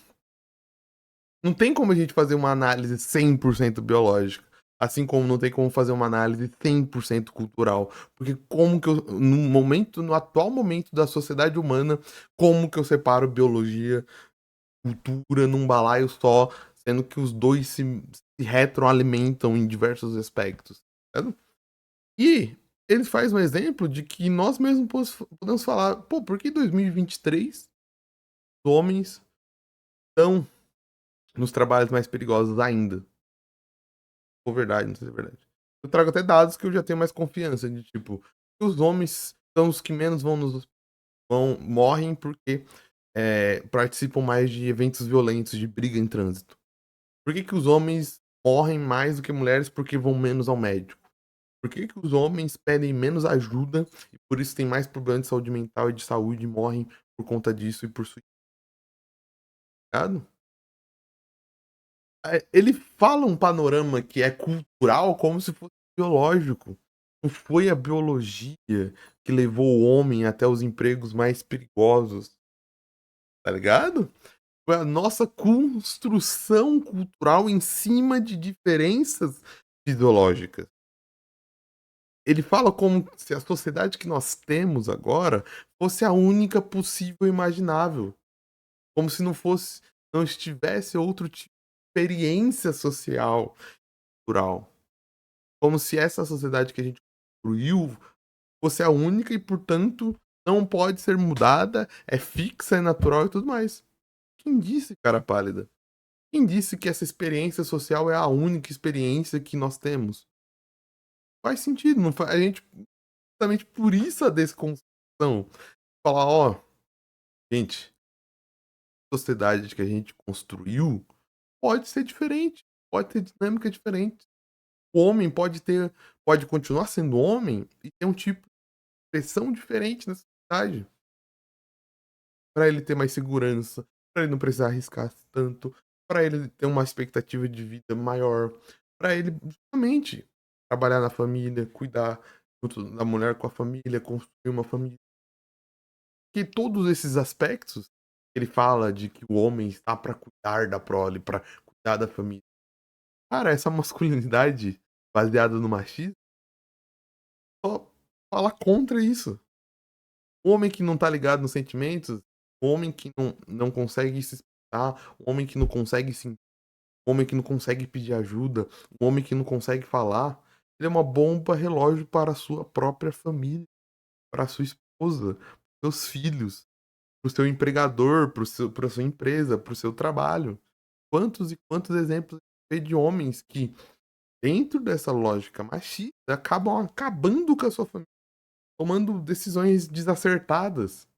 não tem como a gente fazer uma análise 100% biológica, assim como não tem como fazer uma análise 100% cultural, porque como que eu, no atual momento da sociedade humana, como que eu separo biologia, cultura num balaio só, sendo que os dois se retroalimentam em diversos aspectos, tá ligado? E ele faz um exemplo de que nós mesmos podemos falar, pô, por que 2023 os homens estão nos trabalhos mais perigosos ainda? Ou verdade, não sei se é verdade. Eu trago até dados que eu já tenho mais confiança, de tipo, os homens são os que menos morrem porque participam mais de eventos violentos, de briga em trânsito. Por que os homens morrem mais do que mulheres porque vão menos ao médico? Por que os homens pedem menos ajuda e por isso tem mais problemas de saúde mental e de saúde e morrem por conta disso e por suicídio? Ele fala um panorama que é cultural como se fosse biológico. Não foi a biologia que levou o homem até os empregos mais perigosos, tá ligado? Foi a nossa construção cultural em cima de diferenças fisiológicas. Ele fala como se a sociedade que nós temos agora fosse a única possível e imaginável. Como se não estivesse outro tipo de experiência social, cultural. Como se essa sociedade que a gente construiu fosse a única e, portanto, não pode ser mudada, é fixa, é natural e tudo mais. Quem disse, cara pálida? Quem disse que essa experiência social é a única experiência que nós temos? Faz sentido, não faz, a gente, justamente por isso a desconstrução. Falar, ó, gente, a sociedade que a gente construiu pode ser diferente, pode ter dinâmica diferente. O homem pode continuar sendo homem e ter um tipo de expressão diferente na sociedade. Para ele ter mais segurança, para ele não precisar arriscar tanto, para ele ter uma expectativa de vida maior, para ele justamente trabalhar na família, cuidar junto da mulher com a família, construir uma família. Que todos esses aspectos ele fala de que o homem está para cuidar da prole, para cuidar da família. Cara, essa masculinidade baseada no machismo só fala contra isso. O homem que não tá ligado nos sentimentos, o homem que não consegue se expressar, o homem que não consegue sentir, o homem que não consegue pedir ajuda, o homem que não consegue falar, ele é uma bomba relógio para a sua própria família, para a sua esposa, para seus filhos, para o seu empregador, para a sua empresa, para o seu trabalho. Quantos e quantos exemplos de homens que, dentro dessa lógica machista, acabam acabando com a sua família, tomando decisões desacertadas,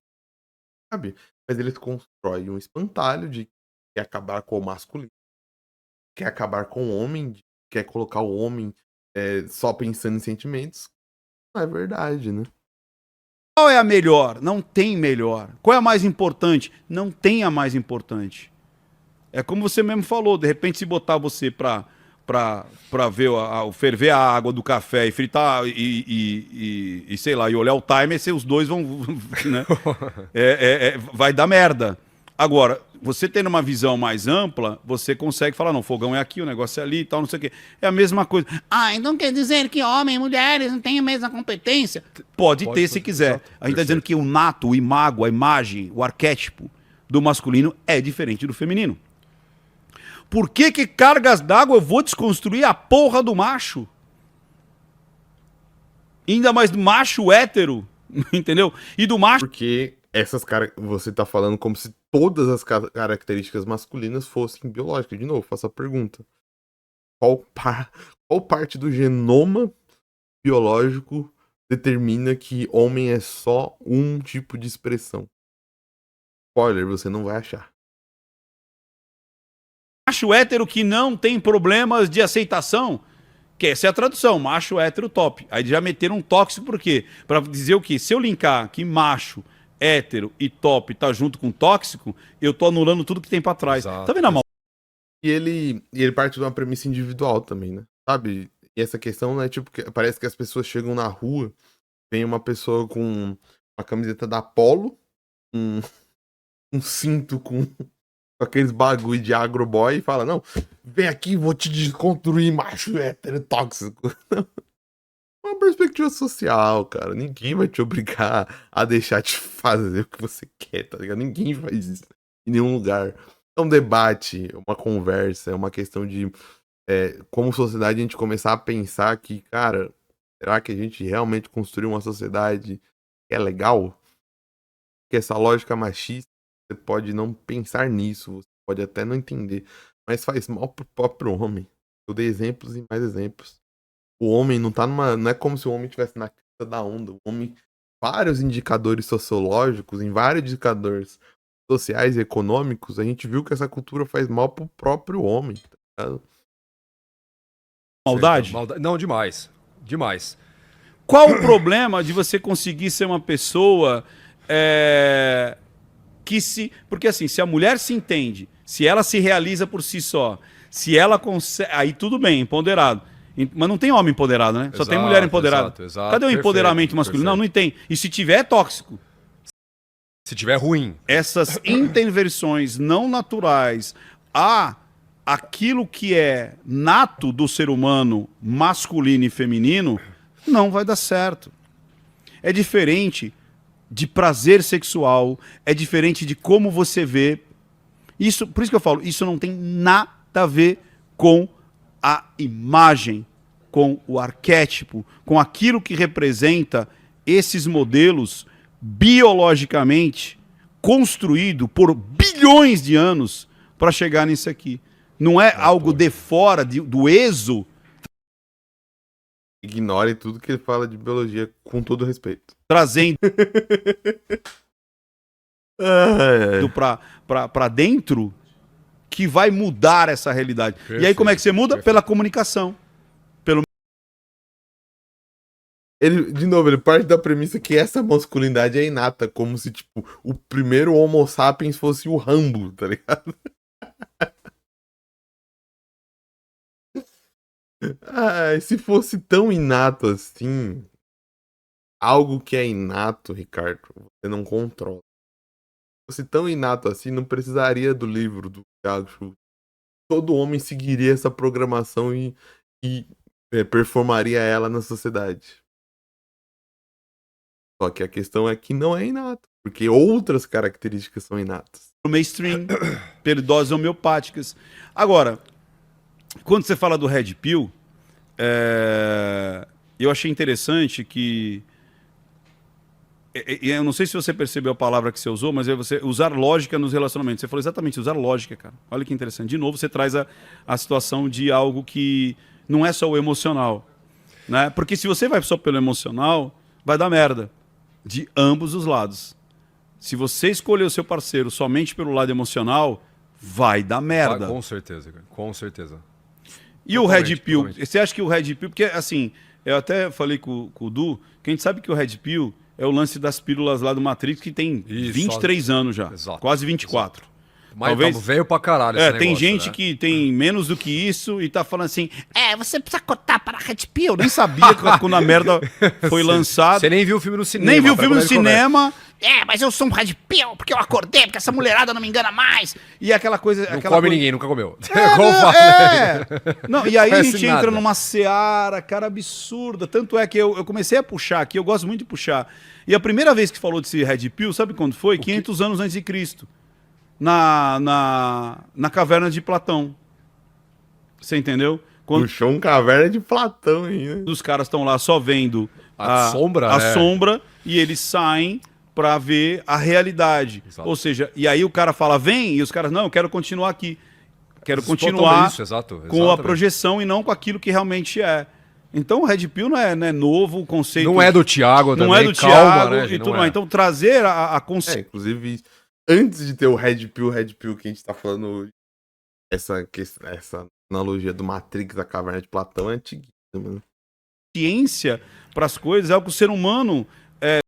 sabe? Mas eles constroem um espantalho de que quer acabar com o masculino, quer acabar com o homem, quer colocar o homem só pensando em sentimentos. Não é verdade, né? Qual é a melhor? Não tem melhor. Qual é a mais importante? Não tem a mais importante. É como você mesmo falou, de repente se botar você pra ver ferver a água do café e fritar e sei lá, e olhar o timer, os dois vão, né? Vai dar merda. Agora, você tendo uma visão mais ampla, você consegue falar, não, o fogão é aqui, o negócio é ali e tal, não sei o quê. É a mesma coisa. Ah, então quer dizer que homem e mulheres não têm a mesma competência? Pode ter se quiser. Exato. A gente está dizendo que o nato, o imago, a imagem, o arquétipo do masculino é diferente do feminino. Por que cargas d'água eu vou desconstruir a porra do macho? Ainda mais do macho hétero, entendeu? E do macho... Porque você tá falando como se todas as características masculinas fossem biológicas. De novo, faço a pergunta. Qual parte do genoma biológico determina que homem é só um tipo de expressão? Spoiler, você não vai achar. Macho hétero que não tem problemas de aceitação, Que essa é a tradução, macho hétero top. Aí já meteram um tóxico por quê? Pra dizer o quê? Se eu linkar que macho, hétero e top tá junto com tóxico, eu tô anulando tudo que tem pra trás. Exato. Tá vendo a mal? E ele parte de uma premissa individual também, né? Sabe? E essa questão, né? Tipo, parece que as pessoas chegam na rua, vem uma pessoa com uma camiseta da Polo, um cinto com aqueles bagulho de agroboy e fala, não, vem aqui, vou te desconstruir, macho hétero tóxico. Uma perspectiva social, cara. Ninguém vai te obrigar a deixar de fazer o que você quer, tá ligado? Ninguém faz isso em nenhum lugar. É um debate, é uma conversa, é uma questão de como sociedade a gente começar a pensar que, cara, será que a gente realmente construiu uma sociedade que é legal? Que essa lógica machista, você pode não pensar nisso, você pode até não entender, mas faz mal pro próprio homem. Eu dei exemplos e mais exemplos. O homem não tá numa. Não é como se o homem estivesse na crista da onda. O homem, vários indicadores sociológicos, em vários indicadores sociais e econômicos, a gente viu que essa cultura faz mal pro próprio homem. Tá ligado? Maldade? Não, demais. Demais. Qual o problema de você conseguir ser uma pessoa que se... Porque assim, se a mulher se entende, se ela se realiza por si só, se ela consegue... Aí tudo bem, empoderado. Mas não tem homem empoderado, né? Só tem mulher empoderada. Exato. Cadê o empoderamento masculino? Não, não tem. E se tiver, é tóxico. Se tiver ruim. Essas intervenções não naturais a aquilo que é nato do ser humano, masculino e feminino, não vai dar certo. É diferente de prazer sexual, é diferente de como você vê. Isso, por isso que eu falo, isso não tem nada a ver com a imagem, com o arquétipo, com aquilo que representa esses modelos biologicamente construído por bilhões de anos para chegar nisso aqui. Não é algo de fora do exo. Ignore tudo que ele fala de biologia, com todo respeito. Trazendo É. para dentro, que vai mudar essa realidade. E aí como é que você muda? Perfeito. Pela comunicação. Ele, de novo, ele parte da premissa que essa masculinidade é inata, como se, tipo, o primeiro Homo sapiens fosse o Rambo, tá ligado? Se fosse tão inato assim, algo que é inato, Ricardo, você não controla. Se fosse tão inato assim, não precisaria do livro do Thiago Schultz. Todo homem seguiria essa programação e performaria ela na sociedade. Só que a questão é que não é inato, porque outras características são inatas. No mainstream, pela doses homeopáticas. Agora, quando você fala do Red Pill, eu achei interessante que... Eu não sei se você percebeu a palavra que você usou, mas é você usar lógica nos relacionamentos. Você falou exatamente, usar lógica, cara. Olha que interessante. De novo, você traz a situação de algo que não é só o emocional, né? Porque se você vai só pelo emocional, vai dar merda. De ambos os lados. Se você escolher o seu parceiro somente pelo lado emocional, vai dar merda. Com certeza, cara. Com certeza. E o Red Pill? Totalmente. Você acha que o Red Pill... Porque, assim, eu até falei com o Du, que a gente sabe que o Red Pill é o lance das pílulas lá do Matrix, que tem Isso, 23 anos já. Exato, Quase 24. Mas Talvez- tá velho pra caralho esse Tem negócio, gente né? que tem menos do que isso e tá falando assim, você precisa cotar para a Red Pill. Eu nem sabia quando a merda foi lançada. Você nem viu o filme no cinema. Nem viu o tá? filme no Quando ele começa. cinema. Mas eu sou um Red Pill, porque eu acordei, porque essa mulherada não me engana mais. E aquela coisa... Não aquela come coisa... ninguém, nunca comeu. Não, Como fala, Não, e aí a Parece gente entra nada. numa seara, cara, absurda. Tanto é que eu comecei a puxar aqui, eu gosto muito de puxar. E a primeira vez que falou desse Red Pill, sabe quando foi? 500 anos antes de Cristo. Na caverna de Platão. Você entendeu? Quando Puxou um caverna de Platão aí, né? os caras estão lá só vendo A sombra, a né? sombra, e eles saem pra ver a realidade. Exato. Ou seja, e aí o cara fala, vem, e os caras, não, eu quero continuar aqui. Quero Totalmente continuar isso, exato, com a exatamente. projeção e não com aquilo que realmente é. Então o Red Pill não é novo, o conceito... Não é do Thiago também, não é do calma, Thiago né, e gente, tudo não mais. é. Então trazer a consciência... Inclusive, antes de ter o Red Pill que a gente tá falando hoje, essa analogia do Matrix da caverna de Platão é antiga. mano. Ciência para as coisas, é algo que o ser humano...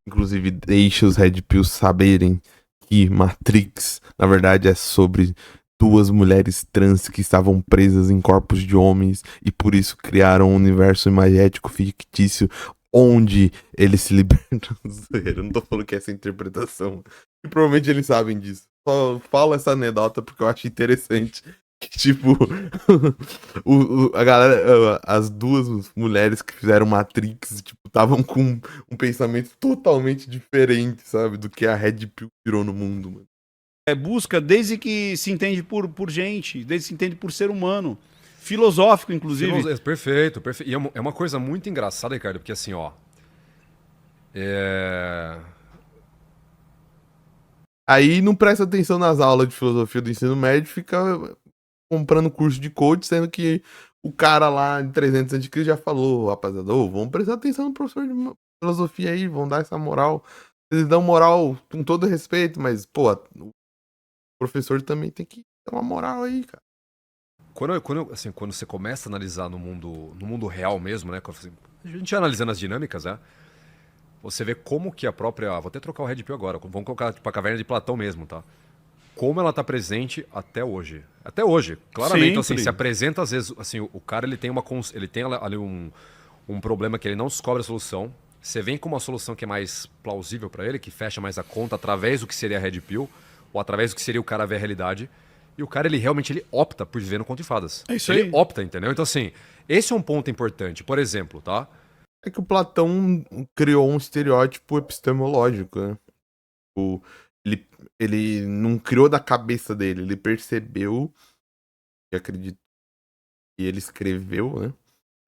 Inclusive, deixa os Red Pills saberem que Matrix, na verdade, é sobre duas mulheres trans que estavam presas em corpos de homens e por isso criaram um universo imagético fictício onde eles se libertam. Eu não tô falando que é essa interpretação. E provavelmente eles sabem disso. Só falo essa anedota porque eu acho interessante. Que, tipo, a galera, as duas mulheres que fizeram Matrix, tipo, estavam com um pensamento totalmente diferente, sabe? Do que a Red Pill virou no mundo, mano. busca desde que se entende por gente, desde que se entende por ser humano. Filosófico, inclusive. Perfeito, perfeito. E é uma coisa muito engraçada, Ricardo, porque assim, ó. Aí não presta atenção nas aulas de filosofia do ensino médio, fica comprando curso de coach, sendo que o cara lá em 300 a.C. já falou, rapaziada, ô, vamos prestar atenção no professor de filosofia aí, vão dar essa moral. Eles dão moral com todo respeito, mas, pô, o professor também tem que dar uma moral aí, cara. Quando você começa a analisar no mundo real mesmo, né? A gente analisando as dinâmicas, né? Você vê como que a própria... Vou até trocar o Red Pill agora. Vamos colocar tipo, a caverna de Platão mesmo, tá? Como ela tá presente até hoje. Até hoje. Claramente, assim, se apresenta às vezes... Assim, o cara, ele tem ali um problema que ele não descobre a solução. Você vem com uma solução que é mais plausível pra ele, que fecha mais a conta através do que seria a Red Pill, ou através do que seria o cara ver a realidade. E o cara, ele realmente opta por viver no conto de fadas. É isso aí. Ele opta, entendeu? Então, assim, esse é um ponto importante. Por exemplo, tá? É que o Platão criou um estereótipo epistemológico, né? Ele não criou da cabeça dele, ele percebeu, e acredito que ele escreveu, né?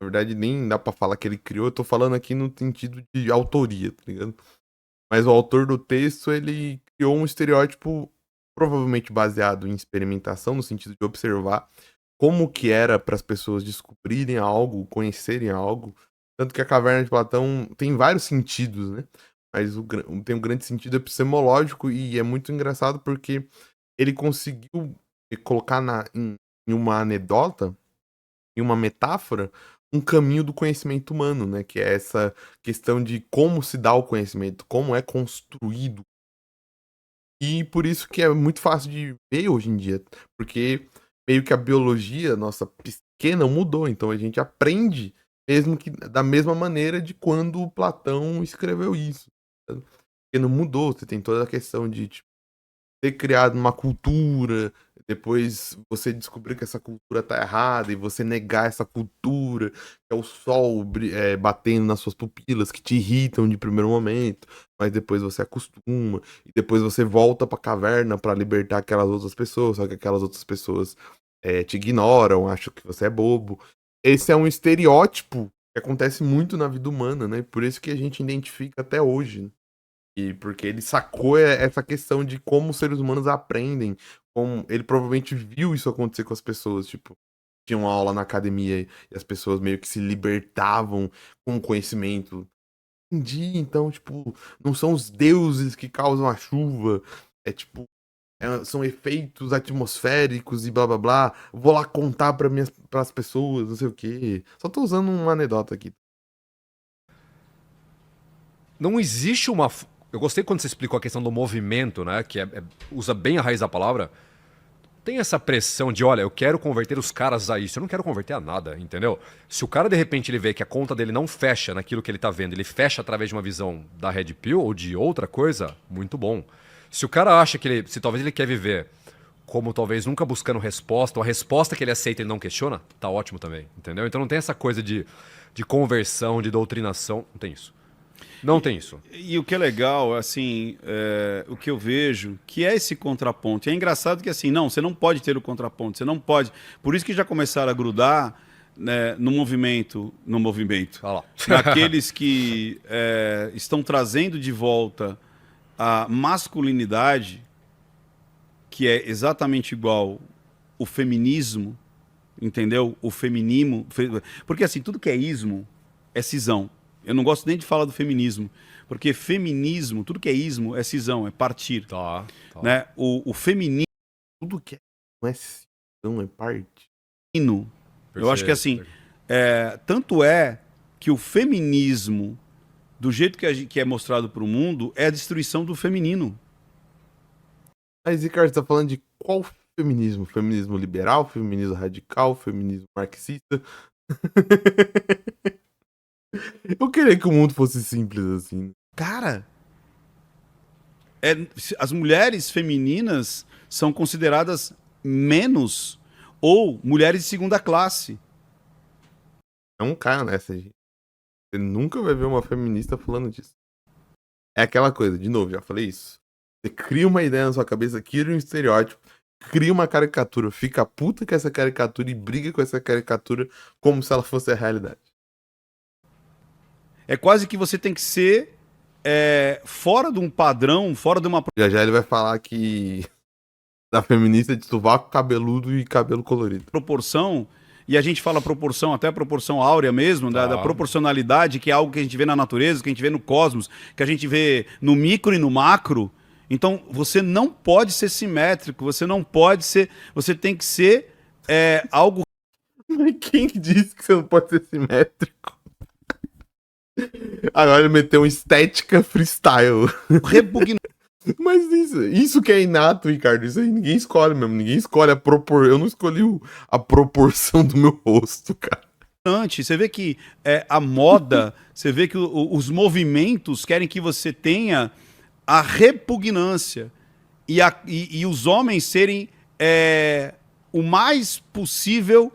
Na verdade, nem dá pra falar que ele criou, eu tô falando aqui no sentido de autoria, tá ligado? Mas o autor do texto, ele criou um estereótipo provavelmente baseado em experimentação, no sentido de observar como que era para as pessoas descobrirem algo, conhecerem algo. Tanto que a Caverna de Platão tem vários sentidos, né? Mas tem um grande sentido epistemológico e é muito engraçado porque ele conseguiu colocar em uma anedota, em uma metáfora, um caminho do conhecimento humano, né? Que é essa questão de como se dá o conhecimento, como é construído. E por isso que é muito fácil de ver hoje em dia, porque meio que a biologia, nossa psique não mudou, então a gente aprende mesmo que da mesma maneira de quando o Platão escreveu isso. Porque não mudou, você tem toda a questão de tipo, ter criado uma cultura, depois você descobrir que essa cultura tá errada e você negar essa cultura, que é o sol batendo nas suas pupilas, que te irritam de primeiro momento, mas depois você acostuma, e depois você volta pra caverna pra libertar aquelas outras pessoas, só que aquelas outras pessoas te ignoram, acham que você é bobo. Esse é um estereótipo que acontece muito na vida humana, né? Por isso que a gente identifica até hoje, né? E porque ele sacou essa questão de como os seres humanos aprendem. Como ele provavelmente viu isso acontecer com as pessoas. Tipo, tinha uma aula na academia e as pessoas meio que se libertavam com o conhecimento. Entendi, então, tipo, não são os deuses que causam a chuva. É tipo, são efeitos atmosféricos e blá blá blá. Vou lá contar pras pessoas, não sei o quê. Só tô usando uma anedota aqui. Não existe uma... Eu gostei quando você explicou a questão do movimento, né? Que usa bem a raiz da palavra. Tem essa pressão de, olha, eu quero converter os caras a isso. Eu não quero converter a nada, entendeu? Se o cara, de repente, ele vê que a conta dele não fecha naquilo que ele tá vendo, ele fecha através de uma visão da Red Pill ou de outra coisa, muito bom. Se o cara acha que se talvez ele quer viver como talvez nunca buscando resposta, ou a resposta que ele aceita ele não questiona, tá ótimo também, entendeu? Então não tem essa coisa de conversão, de doutrinação, não tem isso. Não tem isso. E o que é legal, assim, o que eu vejo, que é esse contraponto. E é engraçado que, assim, não, você não pode ter o contraponto, você não pode. Por isso que já começaram a grudar, né, no movimento, naqueles que estão trazendo de volta a masculinidade, que é exatamente igual o feminismo, entendeu? O feminismo. Porque, assim, tudo que é ismo é cisão. Eu não gosto nem de falar do feminismo, porque feminismo, tudo que é ismo é cisão, é partir. Tá. Né? O feminismo... Tudo que não é cisão, é parte. Eu acho que assim, Tanto é que o feminismo, do jeito que é mostrado para o mundo, é a destruição do feminino. Mas, Ricardo, você tá falando de qual feminismo? Feminismo liberal, feminismo radical, feminismo marxista? Eu queria que o mundo fosse simples assim. Cara, as mulheres femininas são consideradas menos ou mulheres de segunda classe. Não caia nessa, gente. Você nunca vai ver uma feminista falando disso. É aquela coisa, de novo, já falei isso. Você cria uma ideia na sua cabeça, cria um estereótipo, cria uma caricatura, fica puta com essa caricatura e briga com essa caricatura como se ela fosse a realidade. É quase que você tem que ser fora de um padrão, fora de uma Já ele vai falar que da feminista de sovaco cabeludo e cabelo colorido. proporção, e a gente fala proporção, até proporção áurea mesmo, da proporcionalidade, que é algo que a gente vê na natureza, que a gente vê no cosmos, que a gente vê no micro e no macro. Então, você não pode ser simétrico, você não pode ser... Você tem que ser algo... Mas quem disse que você não pode ser simétrico? Agora ele meteu um estética freestyle. repugnante. Mas isso que é inato, Ricardo. Isso aí ninguém escolhe mesmo. Ninguém escolhe a proporção. Eu não escolhi a proporção do meu rosto, cara. Você vê que a moda, você vê que os movimentos querem que você tenha a repugnância e os homens serem o mais possível...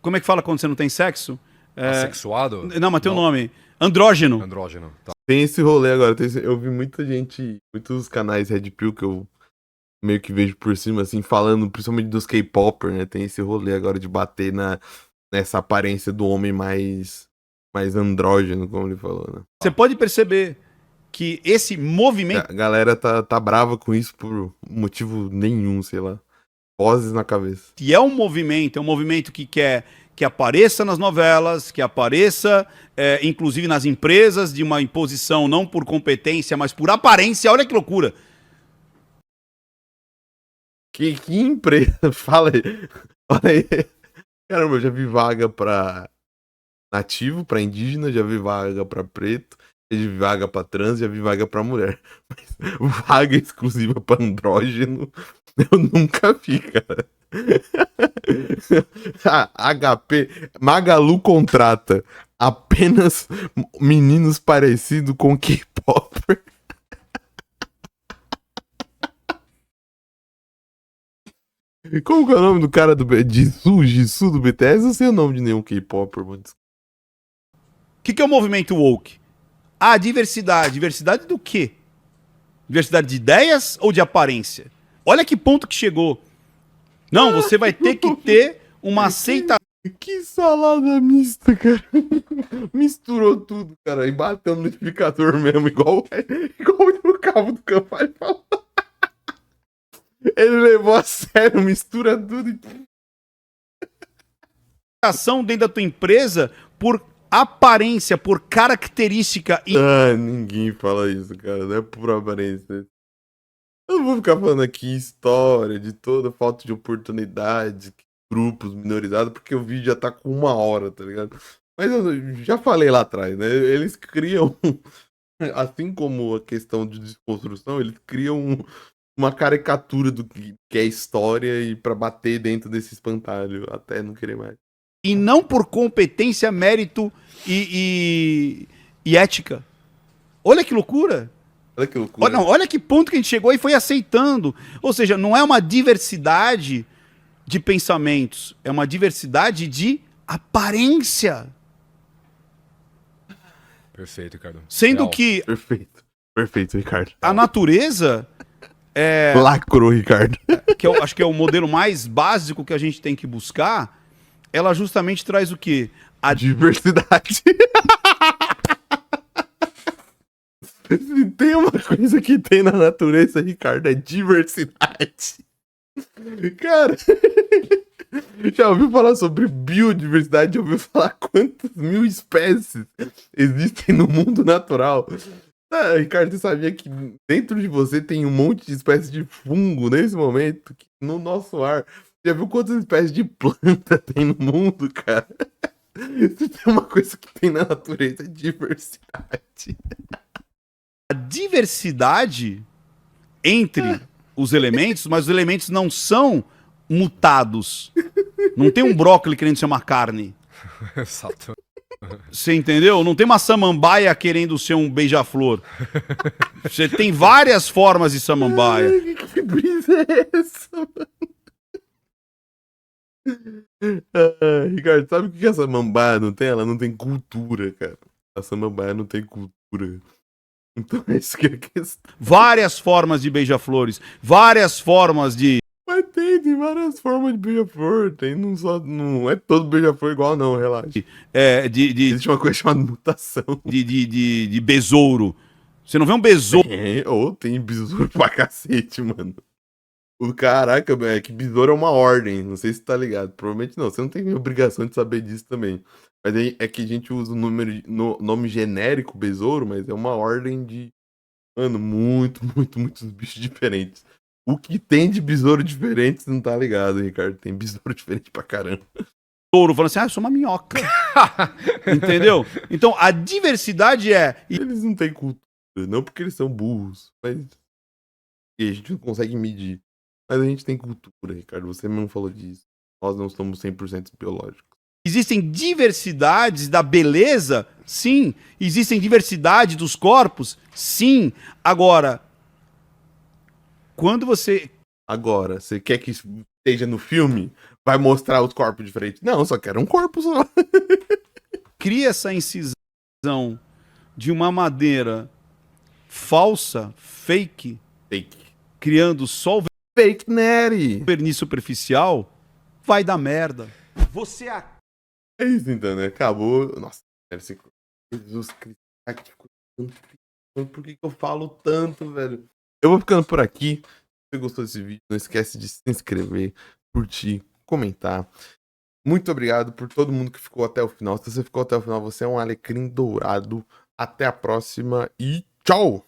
como é que fala quando você não tem sexo? Assexuado? Não, mas tem um nome. Andrógeno. Andrógeno. Tá. Tem esse rolê agora. Eu vi muita gente, muitos canais Red Pill que eu meio que vejo por cima, assim, falando principalmente dos K-Popper, né? Tem esse rolê agora de bater nessa aparência do homem mais andrógeno, como ele falou, né? Você pode perceber que esse movimento... A galera tá brava com isso por motivo nenhum, sei lá. Vozes na cabeça. E é um movimento que quer que apareça nas novelas, que apareça, inclusive nas empresas, de uma imposição não por competência, mas por aparência. Olha que loucura. Que empresa? Fala aí. Olha aí. Caramba, eu já vi vaga pra nativo, pra indígena, já vi vaga pra preto, já vi vaga pra trans, já vi vaga pra mulher. Mas vaga exclusiva pra andrógeno, eu nunca vi, cara. HP, Magalu contrata apenas meninos parecidos com K-Popper. Como que é o nome do cara do Jisoo do BTS? Eu não sei o nome de nenhum K-Popper, mano. O que é o movimento woke? A diversidade. Diversidade do quê? Diversidade de ideias ou de aparência? Olha que ponto que chegou. Não, você vai ter que ter uma aceitação. Que salada mista, cara. Misturou tudo, cara. E bateu no liquidificador mesmo, igual o Cabo do Campari falou. Ele levou a sério, mistura tudo. Dentro da tua empresa por aparência, por característica. Ninguém fala isso, cara. Não é por aparência. Eu não vou ficar falando aqui história de toda falta de oportunidade, grupos minorizados, porque o vídeo já tá com 1 hora, tá ligado? Mas eu já falei lá atrás, né? Eles criam, assim como a questão de desconstrução, eles criam uma caricatura do que é história e pra bater dentro desse espantalho, até não querer mais. E não por competência, mérito e ética. Olha que loucura. Olha que loucura. Olha que ponto que a gente chegou e foi aceitando. Ou seja, não é uma diversidade de pensamentos, é uma diversidade de aparência. Perfeito, Ricardo. Sendo Real. que Perfeito, Ricardo. a natureza, Lacrou, Ricardo. que eu acho que é o modelo mais básico que a gente tem que buscar, ela justamente traz o quê? A diversidade. Se tem uma coisa que tem na natureza, Ricardo, é diversidade. Cara, já ouviu falar sobre biodiversidade? Já ouviu falar quantas mil espécies existem no mundo natural? Ricardo, você sabia que dentro de você tem um monte de espécies de fungo nesse momento, que no nosso ar Já viu quantas espécies de planta tem no mundo, cara? Se tem uma coisa que tem na natureza, é diversidade. A diversidade entre os elementos, mas os elementos não são mutados. Não tem um brócolis querendo ser uma carne. Exato. Você entendeu? Não tem uma samambaia querendo ser um beija-flor. Você tem várias formas de samambaia. Ai, que brisa é essa, mano? Ricardo, sabe o que essa samambaia não tem? Ela não tem cultura, cara. A samambaia não tem cultura. Então é isso que é a questão. Várias formas de beija-flores. Várias formas de... Mas tem várias formas de beija-flor. Tem, não é todo beija-flor igual, não, relaxa. Existe uma coisa chamada mutação. de besouro. Você não vê um besouro... Ou tem besouro pra cacete, mano. Caraca, é que besouro é uma ordem. Não sei se tá ligado. Provavelmente não. Você não tem obrigação de saber disso também. Mas aí é que a gente usa o nome genérico besouro, mas é uma ordem de... Mano, muitos bichos diferentes. O que tem de besouro diferente, você não tá ligado, Ricardo. Tem besouro diferente pra caramba. Besouro falando assim, eu sou uma minhoca. Entendeu? Então, a diversidade é... Eles não têm cultura. Não porque eles são burros, mas... E a gente não consegue medir. Mas a gente tem cultura, Ricardo. Você mesmo falou disso. Nós não somos 100% biológicos. Existem diversidades da beleza? Sim. Existem diversidade dos corpos? Sim. Agora, quando você... Agora, você quer que esteja no filme? Vai mostrar os corpos diferentes? Não, só quero um corpo só. cria essa incisão de uma madeira falsa, fake, criando só o Fake Neri. verniz superficial, vai dar merda. Você É isso então, né? Acabou. Nossa, Jesus Cristo. Por que eu falo tanto, velho? Eu vou ficando por aqui. Se você gostou desse vídeo, não esquece de se inscrever, curtir, comentar. Muito obrigado por todo mundo que ficou até o final. Se você ficou até o final, você é um alecrim dourado. Até a próxima e tchau!